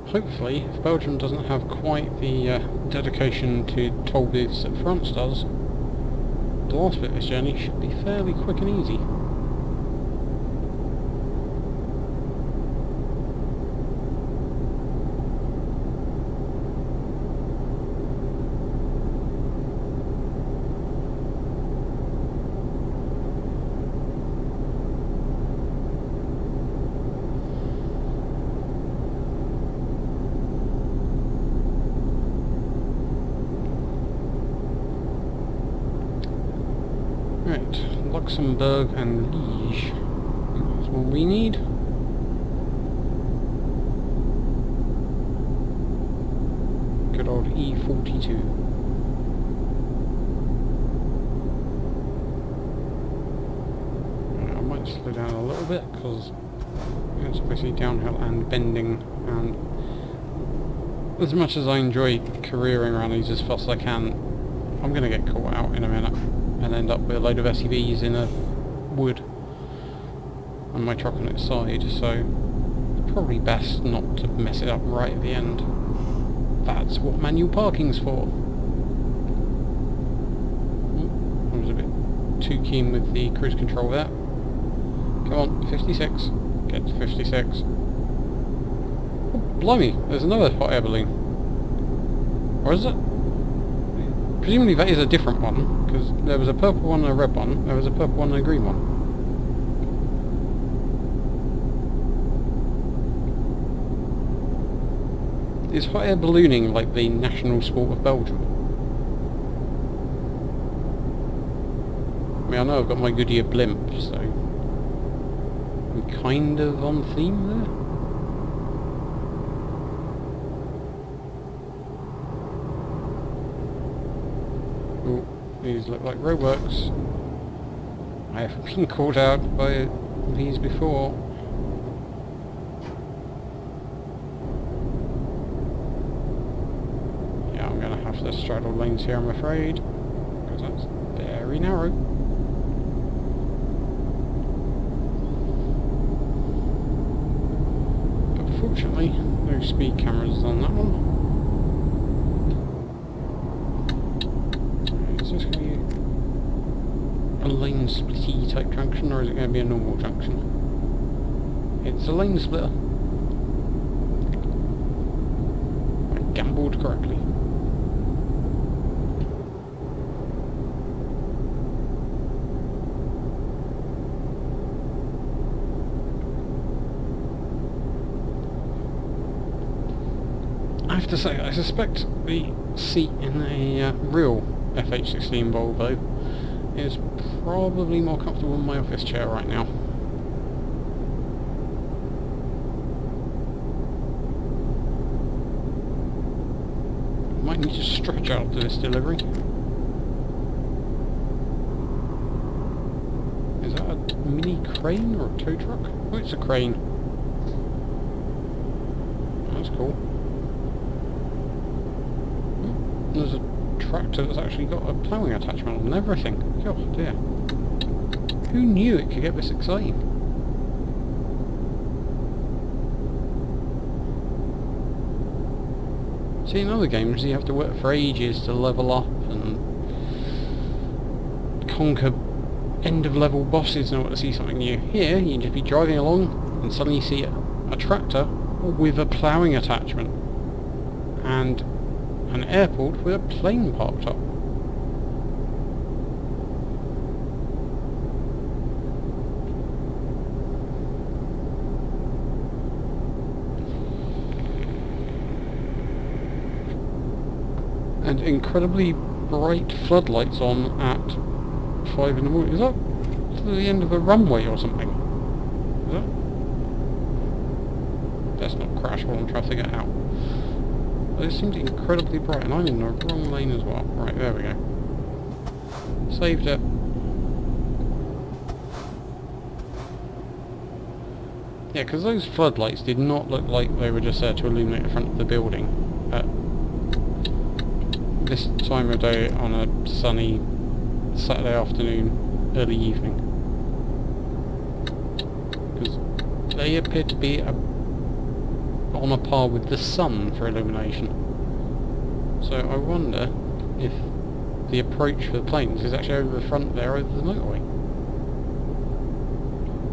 Hopefully, if Belgium doesn't have quite the dedication to toll booths that France does, the last bit of this journey should be fairly quick and easy. Right, Luxembourg and Liège. That's what we need. Good old E42. I might slow down a little bit because it's obviously downhill and bending, and as much as I enjoy careering around these as fast as I can, I'm going to get caught out in a minute and end up with a load of SUVs in a wood and my truck on its side, so probably best not to mess it up right at the end. That's what manual parking's for. I was a bit too keen with the cruise control there. Come on, 56. Get to 56. Oh, blimey, there's another hot air balloon. Or is it? Presumably that is a different one, because there was a purple one and a red one, there was a purple one and a green one. Is hot air ballooning like the national sport of Belgium? I mean, I know I've got my Goodyear blimp, so I'm kind of on theme there. Oh, these look like roadworks. I have been caught out by these before. Yeah, I'm going to have to straddle lanes here, I'm afraid, because that's very narrow. But fortunately, no speed cameras on that one. Is this going to be a lane splitty type junction, or is it going to be a normal junction? It's a lane splitter. I gambled correctly. I have to say, I suspect the seat in a real FH16 Volvo is probably more comfortable than my office chair right now. Might need to stretch out to this delivery. Is that a mini crane or a tow truck? Oh, it's a crane. That's cool. There's a tractor that's actually got a ploughing attachment on and everything. God dear. Who knew it could get this exciting? See, in other games you have to work for ages to level up and conquer end-of-level bosses in order to see something new. Here, you can just be driving along and suddenly you see a tractor with a ploughing attachment and an airport with a plane parked up. And incredibly bright floodlights on at 5 in the morning. Is that to the end of a runway or something? Is that? Let's not crash while I'm trying to figure it out. It seems incredibly bright, and I'm in the wrong lane as well. Right, there we go. Saved it. Yeah, because those floodlights did not look like they were just there to illuminate the front of the building at this time of day on a sunny Saturday afternoon, early evening. Because they appear to be on a par with the sun for illumination. So I wonder if the approach for the planes is actually over the front there, over the motorway.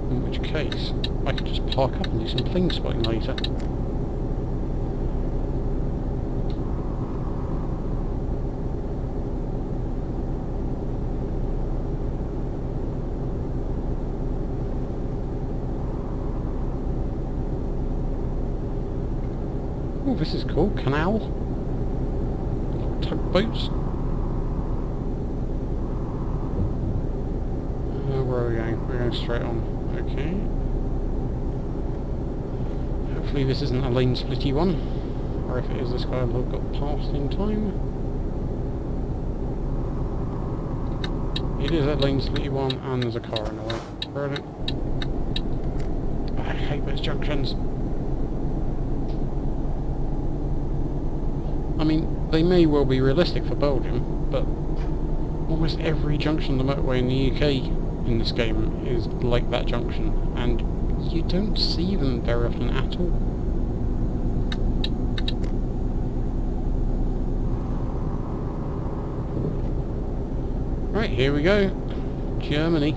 In which case, I could just park up and do some plane spotting later. Oh, this is cool. Canal. Little tugboats. where are we going? We're going straight on. Okay. Hopefully this isn't a lane splitty one. Or if it is, this guy will have got past in time. It is a lane splitty one, and there's a car in the way. Brilliant. I hate those junctions. I mean, they may well be realistic for Belgium, but almost every junction on the motorway in the UK in this game is like that junction, and you don't see them very often at all. Right, here we go. Germany.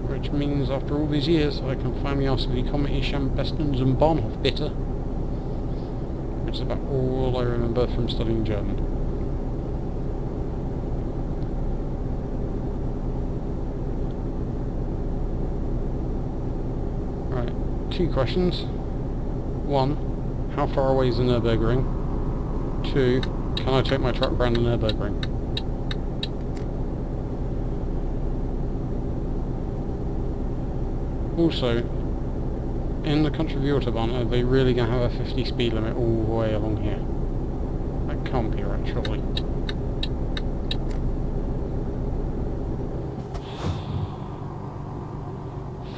Which means after all these years I can finally ask the komme ich am besten zum Bahnhof bitte. Which is about all I remember from studying German. Right, 2 questions. 1, how far away is the Nürburgring? 2, can I take my truck around the Nürburgring? Also, in the country of the Autobahn, are they really going to have a 50 speed limit all the way along here? That can't be right, surely.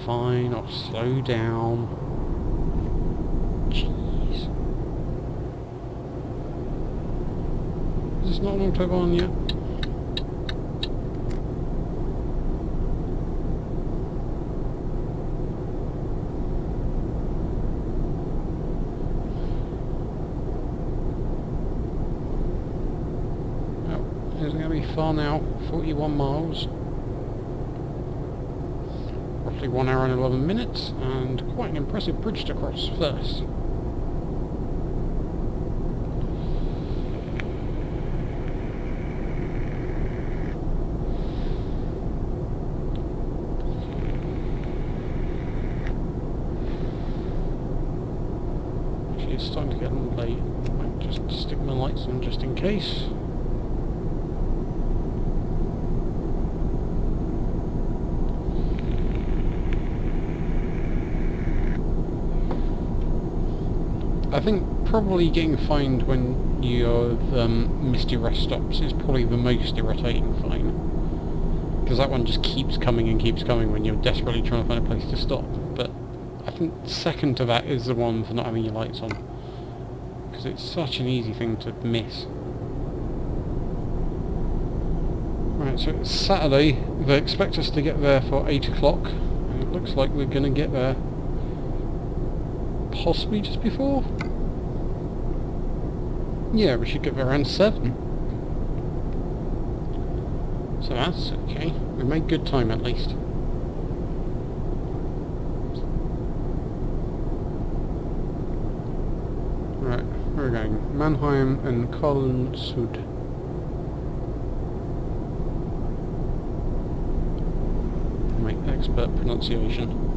Fine, I'll slow down. Jeez. Is this not an Autobahn yet? Isn't going to be far now, 41 miles, roughly 1 hour and 11 minutes, and quite an impressive bridge to cross first. Actually, it's starting to get a little late. I might just stick my lights on just in case. I think probably getting fined when you missed your rest stops is probably the most irritating fine. Because that one just keeps coming and keeps coming when you're desperately trying to find a place to stop. But I think second to that is the one for not having your lights on. Because it's such an easy thing to miss. Right, so it's Saturday. They expect us to get there for 8 o'clock. And it looks like we're going to get there possibly just before? Yeah, we should get there around 7. So that's okay. We made good time at least. Right, where are we going? Mannheim and Cologne Süd. Make expert pronunciation.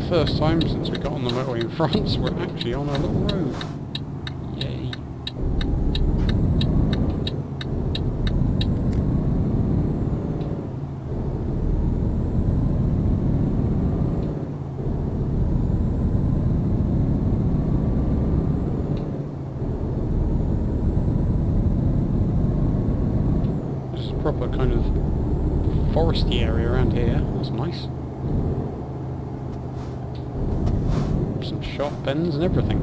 First time since we got on the motorway in France, we're actually on a little road. Yay. This is a proper kind of foresty area around here. That's nice. Some sharp bends and everything.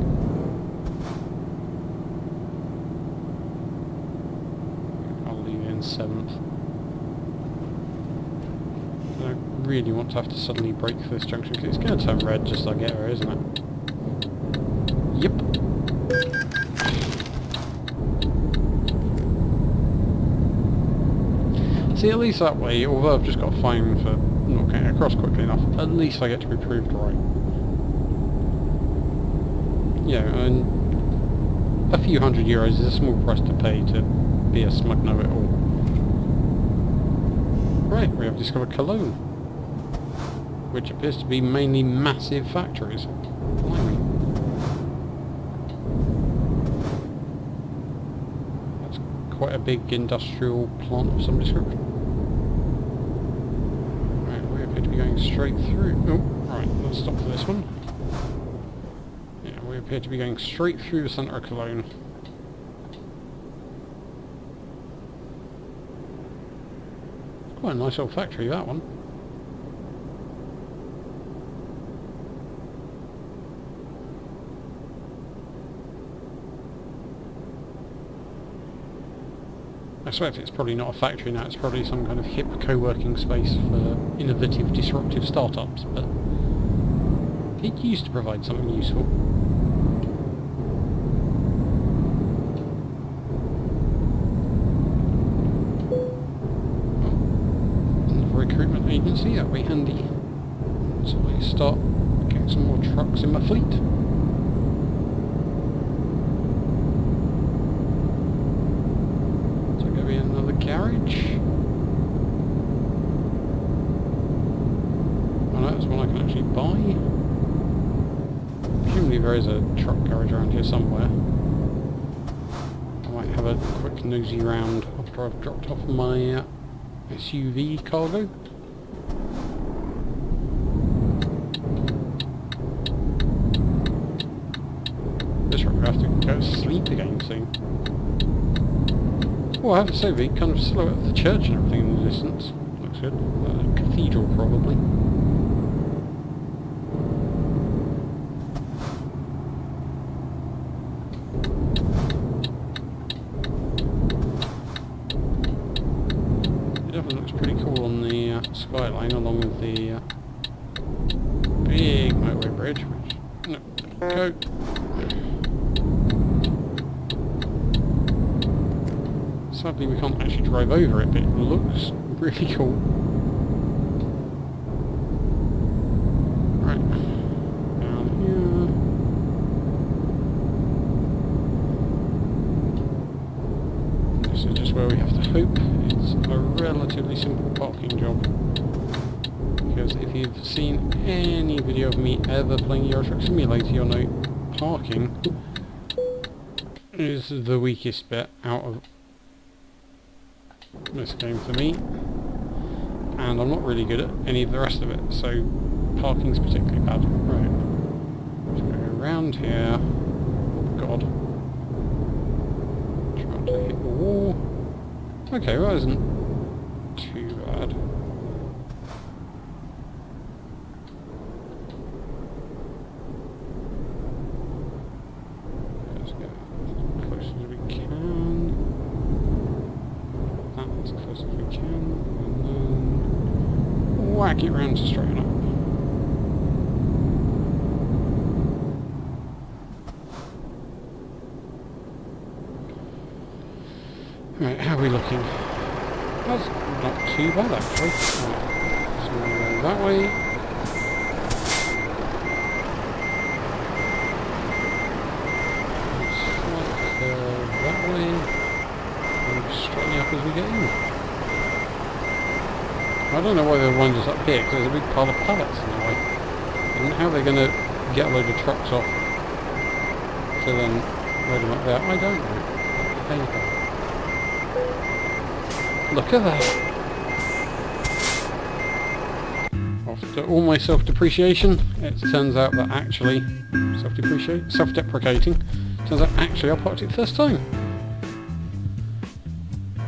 I'll leave it in 7th. I don't really want to have to suddenly brake for this junction because it's going to turn red just as I get her, isn't it? Yep. See, at least that way, although I've just got a fine for not getting across quickly enough, at least I get to be proved right. Yeah, and a few €100 is a small price to pay to be a smug know-it-all. Right, we have discovered Cologne, which appears to be mainly massive factories. Blimey. That's quite a big industrial plant of some description. Right, we appear to be going straight through. Oh, right, let's stop for this one. Yeah, we appear to be going straight through the centre of Cologne. Quite a nice old factory, that one. I suspect it's probably not a factory now, it's probably some kind of hip co-working space for innovative, disruptive startups, but it used to provide something useful. Recruitment agency, that'll be handy. So I start getting some more trucks in my fleet. So going to be another garage. Oh no, that's one I can actually buy. Presumably there is a truck garage around here somewhere. I might have a quick nosy round after I've dropped off my SUV cargo. This one we have to go to sleep again soon. Well, I have to say, we kind of silhouette the church and everything in the distance. Looks good. Cathedral, probably. Looks pretty cool on the skyline, along with the big motorway bridge, which... No, go! Sadly we can't actually drive over it, but it looks really cool. Right, down here. This is just where we have to hope it's a relatively simple parking job, because if you've seen any video of me ever playing Euro Truck Simulator, you'll know parking is the weakest bit out of this game for me, and I'm not really good at any of the rest of it, so parking's particularly bad. Right, let's go around here. Oh god, trying to hit the wall. Okay, well that isn't too bad. Let's get as close as we can. That as close as we can, and then whack it round to straighten up. Right, how are we looking? That's not too bad actually. Right, so we're going to go that way. That way. And straightening up as we get in. I don't know why they're lined us up here, because there's a big pile of pallets in the way. And how they're going to get a load of trucks off to then load them up there, I don't know. There you go. Look at that! After all my self-depreciation, it turns out that actually... self-deprecating, turns out actually I parked it first time.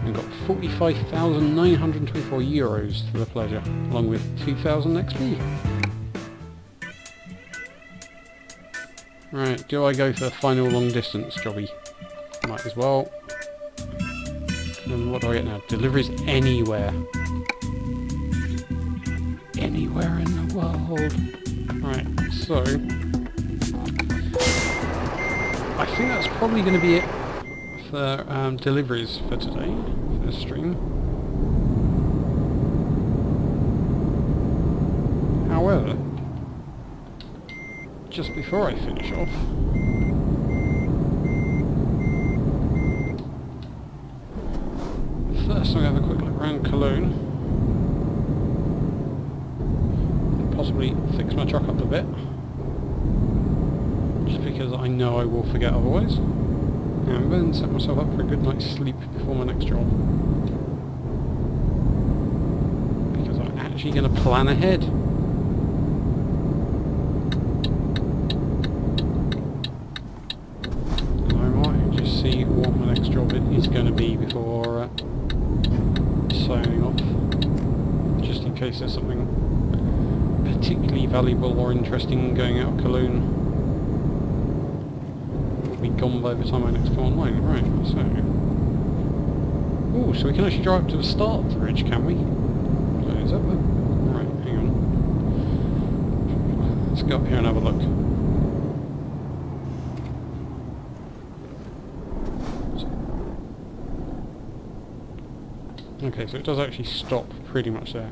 And got €45,924 for the pleasure, along with 2,000 XP. Right, do I go for the final long distance jobby? Might as well. And what do I get now? Deliveries anywhere. Anywhere in the world. Right, so... I think that's probably going to be it for deliveries for today, for this stream. However, just before I finish off, I'm going to have a quick look around Cologne. And possibly fix my truck up a bit. Just because I know I will forget otherwise. And I'm going to set myself up for a good night's sleep before my next job. Because I'm actually going to plan ahead. And I might just see what my next job is going to be before signing off. Just in case there's something particularly valuable or interesting going out of Cologne. It'll be gone by the time I next come online. Right, so... Ooh, so we can actually drive up to the start of the ridge, can we? So is that the... Right, hang on. Let's go up here and have a look. Okay, so it does actually stop pretty much there.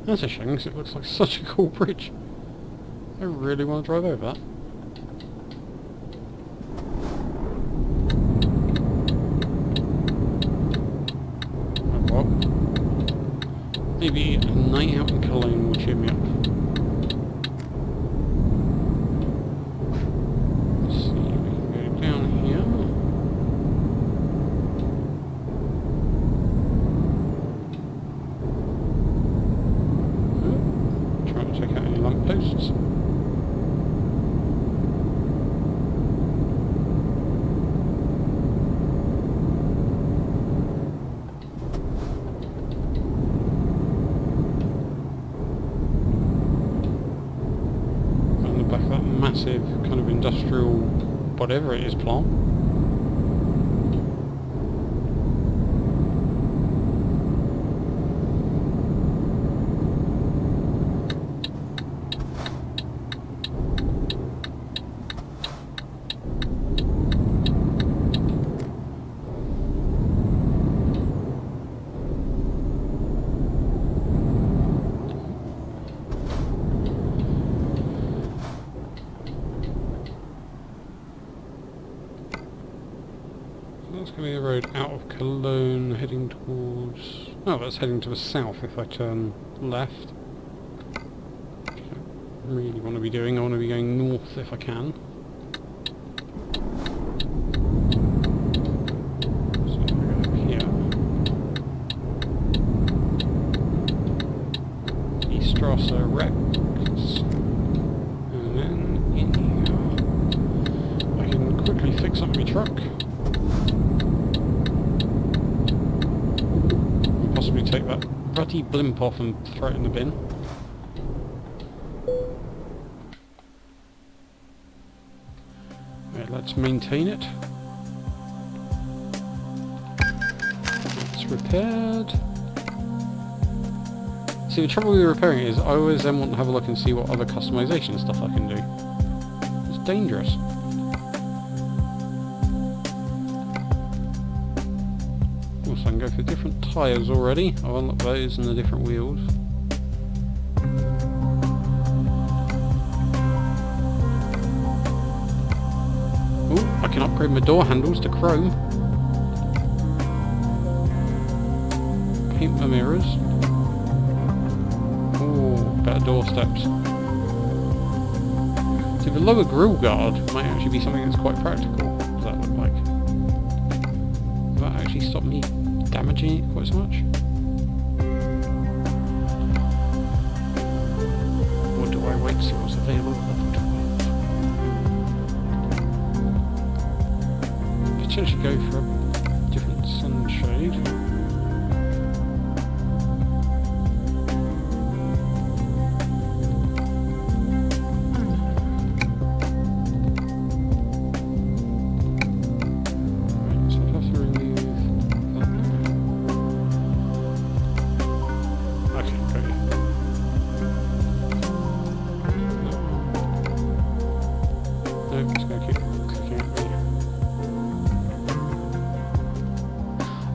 That's a shame, because it looks like such a cool bridge. I really want to drive over that. Well, maybe a night out in Cologne will cheer me up. Let's see, we can go down here. Check out any lampposts. On the back of that massive kind of industrial whatever it is plant. That's going to be the road out of Cologne, heading towards... Oh, that's heading to the south if I turn left. Which I don't really want to be doing. I want to be going north if I can. So I'm going to go up here. East Strasse Rex. And then in here. I can quickly fix up my truck. Possibly take that ruddy blimp off and throw it in the bin. Right, let's maintain it. It's repaired. See, the trouble with repairing it is I always then want to have a look and see what other customization stuff I can do. It's dangerous. So I can go for different tyres already. I'll unlock those and the different wheels. Ooh, I can upgrade my door handles to chrome. Paint my mirrors. Ooh, better door steps. See, the lower grille guard might actually be something that's quite practical. What does that look like? Will that actually stop me damaging it quite so much? Or do I wait to see what's available at the top? Potentially go for a different sunshade.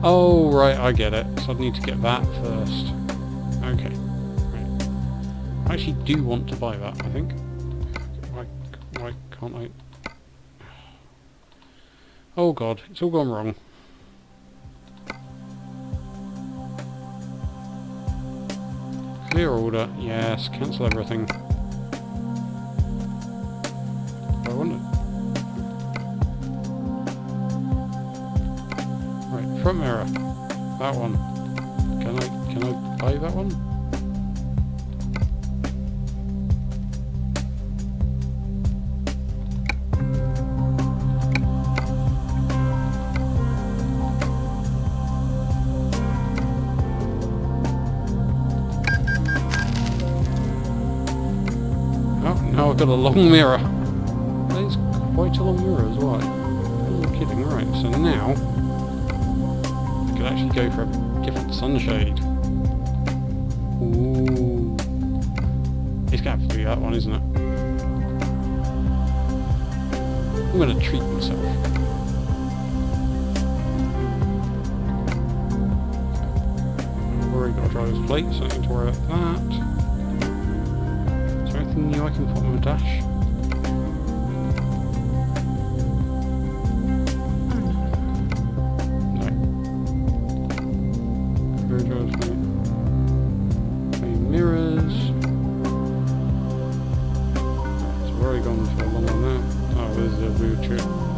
Oh, right, I get it. So I need to get that first. Okay. Right. I actually do want to buy that, I think. Why can't I? Oh god, it's all gone wrong. clear order. Yes, cancel everything. I want it. Right, front mirror. That one. Can I buy that one? Now I've got a long mirror. That is quite a long mirror as well. I'm kidding, right. So now I could actually go for a different sunshade. Ooh. It's gonna have to be that one, isn't it? I'm gonna treat myself. I've already got a driver's plate, so I don't need to worry about that. Anything new I can put on my dash? No. Very driver's mirrors. So we've already gone for a long one there. Oh, there's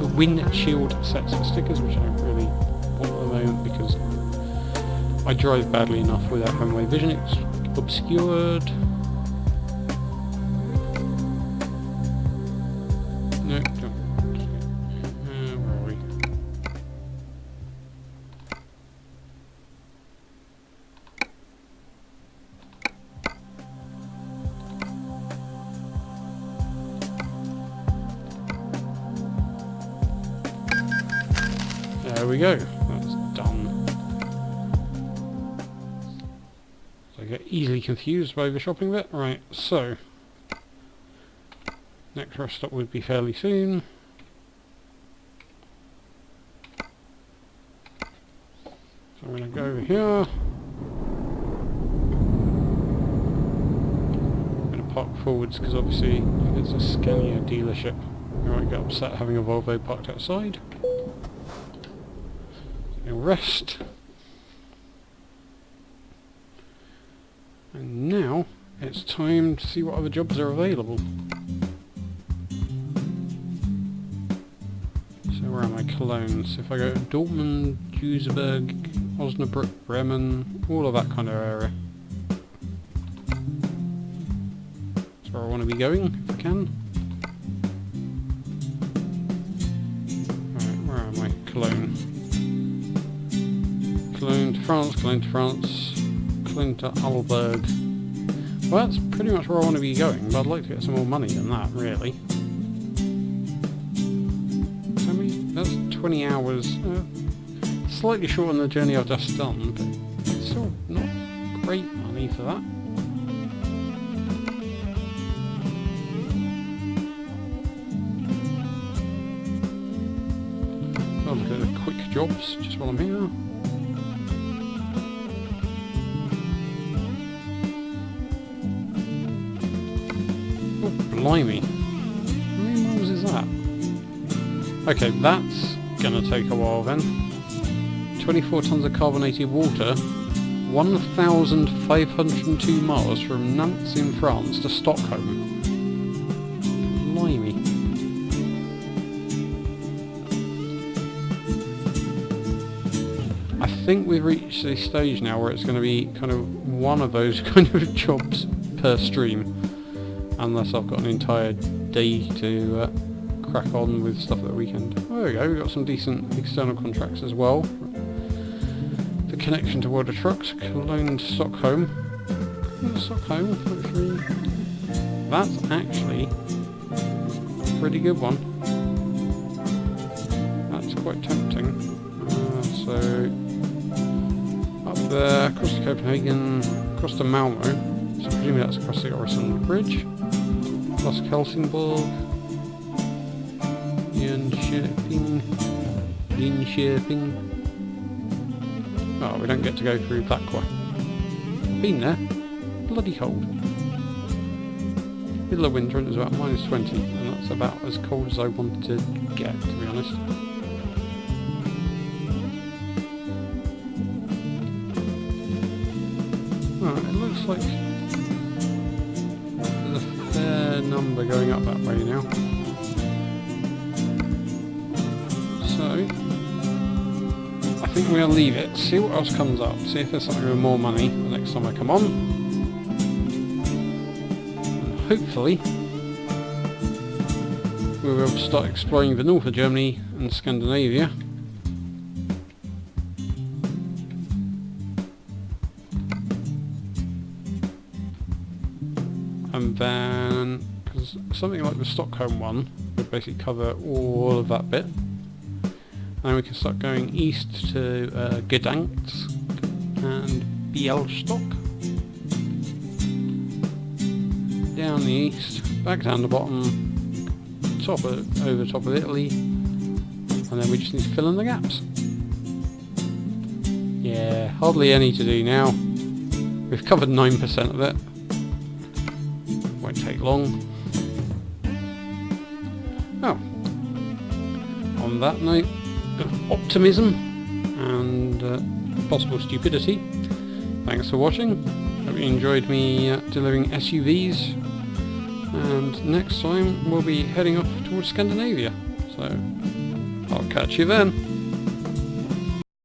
a windshield sets for stickers, which I don't really want at the moment because I drive badly enough without having my vision obscured. No, don't. Where are we? There we go. That's done. So I get easily confused by the shopping bit. Right, so next rest stop would be fairly soon. So I'm going to go over here. I'm going to park forwards because obviously if it's a Scania dealership, you might get upset having a Volvo parked outside. So rest. And now it's time to see what other jobs are available. Where am I? Cologne. So if I go to Dortmund, Duisburg, Osnabrück, Bremen, all of that kind of area. That's where I want to be going, if I can. Right, where am I? Cologne. Cologne to France, Cologne to France, Cologne to Alberg. Well, that's pretty much where I want to be going, but I'd like to get some more money than that, really. That's 20 hours, slightly shorter than the journey I've just done, but still not great money for that. I'll look at the quick jobs just while I'm here. Oh, blimey. How many miles is that? Okay, that's gonna take a while then. 24 tons of carbonated water, 1,502 miles from Nantes in France to Stockholm. Blimey. I think we've reached a stage now where it's going to be kind of one of those kind of jobs per stream. Unless I've got an entire day to crack on with stuff at the weekend. There we go, we've got some decent external contracts as well. The connection to World of Trucks, Cologne to Stockholm. Stockholm, 43. That's actually a pretty good one. That's quite tempting. So, up there, across to Copenhagen, across to Malmo. So presumably that's across the Øresund Bridge. Plus Helsingborg. Linköping. Oh, we don't get to go through that way. I've been there. Bloody cold. Middle of winter and it's about -20, and that's about as cold as I wanted to get, to be honest. Oh, it looks like fair number going up that way now. So, I think we're going to leave it, see what else comes up, see if there's something with more money the next time I come on. And hopefully, we'll be able to start exploring the north of Germany and Scandinavia. And then, because something like the Stockholm one would basically cover all of that bit. And we can start going east to Gdansk and Białystok. Down the east, back down the bottom, over top of Italy, and then we just need to fill in the gaps. Yeah, hardly any to do now. We've covered 9% of it. Won't take long. Oh, on that note of optimism and possible stupidity, thanks for watching. Hope you enjoyed me delivering SUVs, and next time we'll be heading off towards Scandinavia, so I'll catch you then.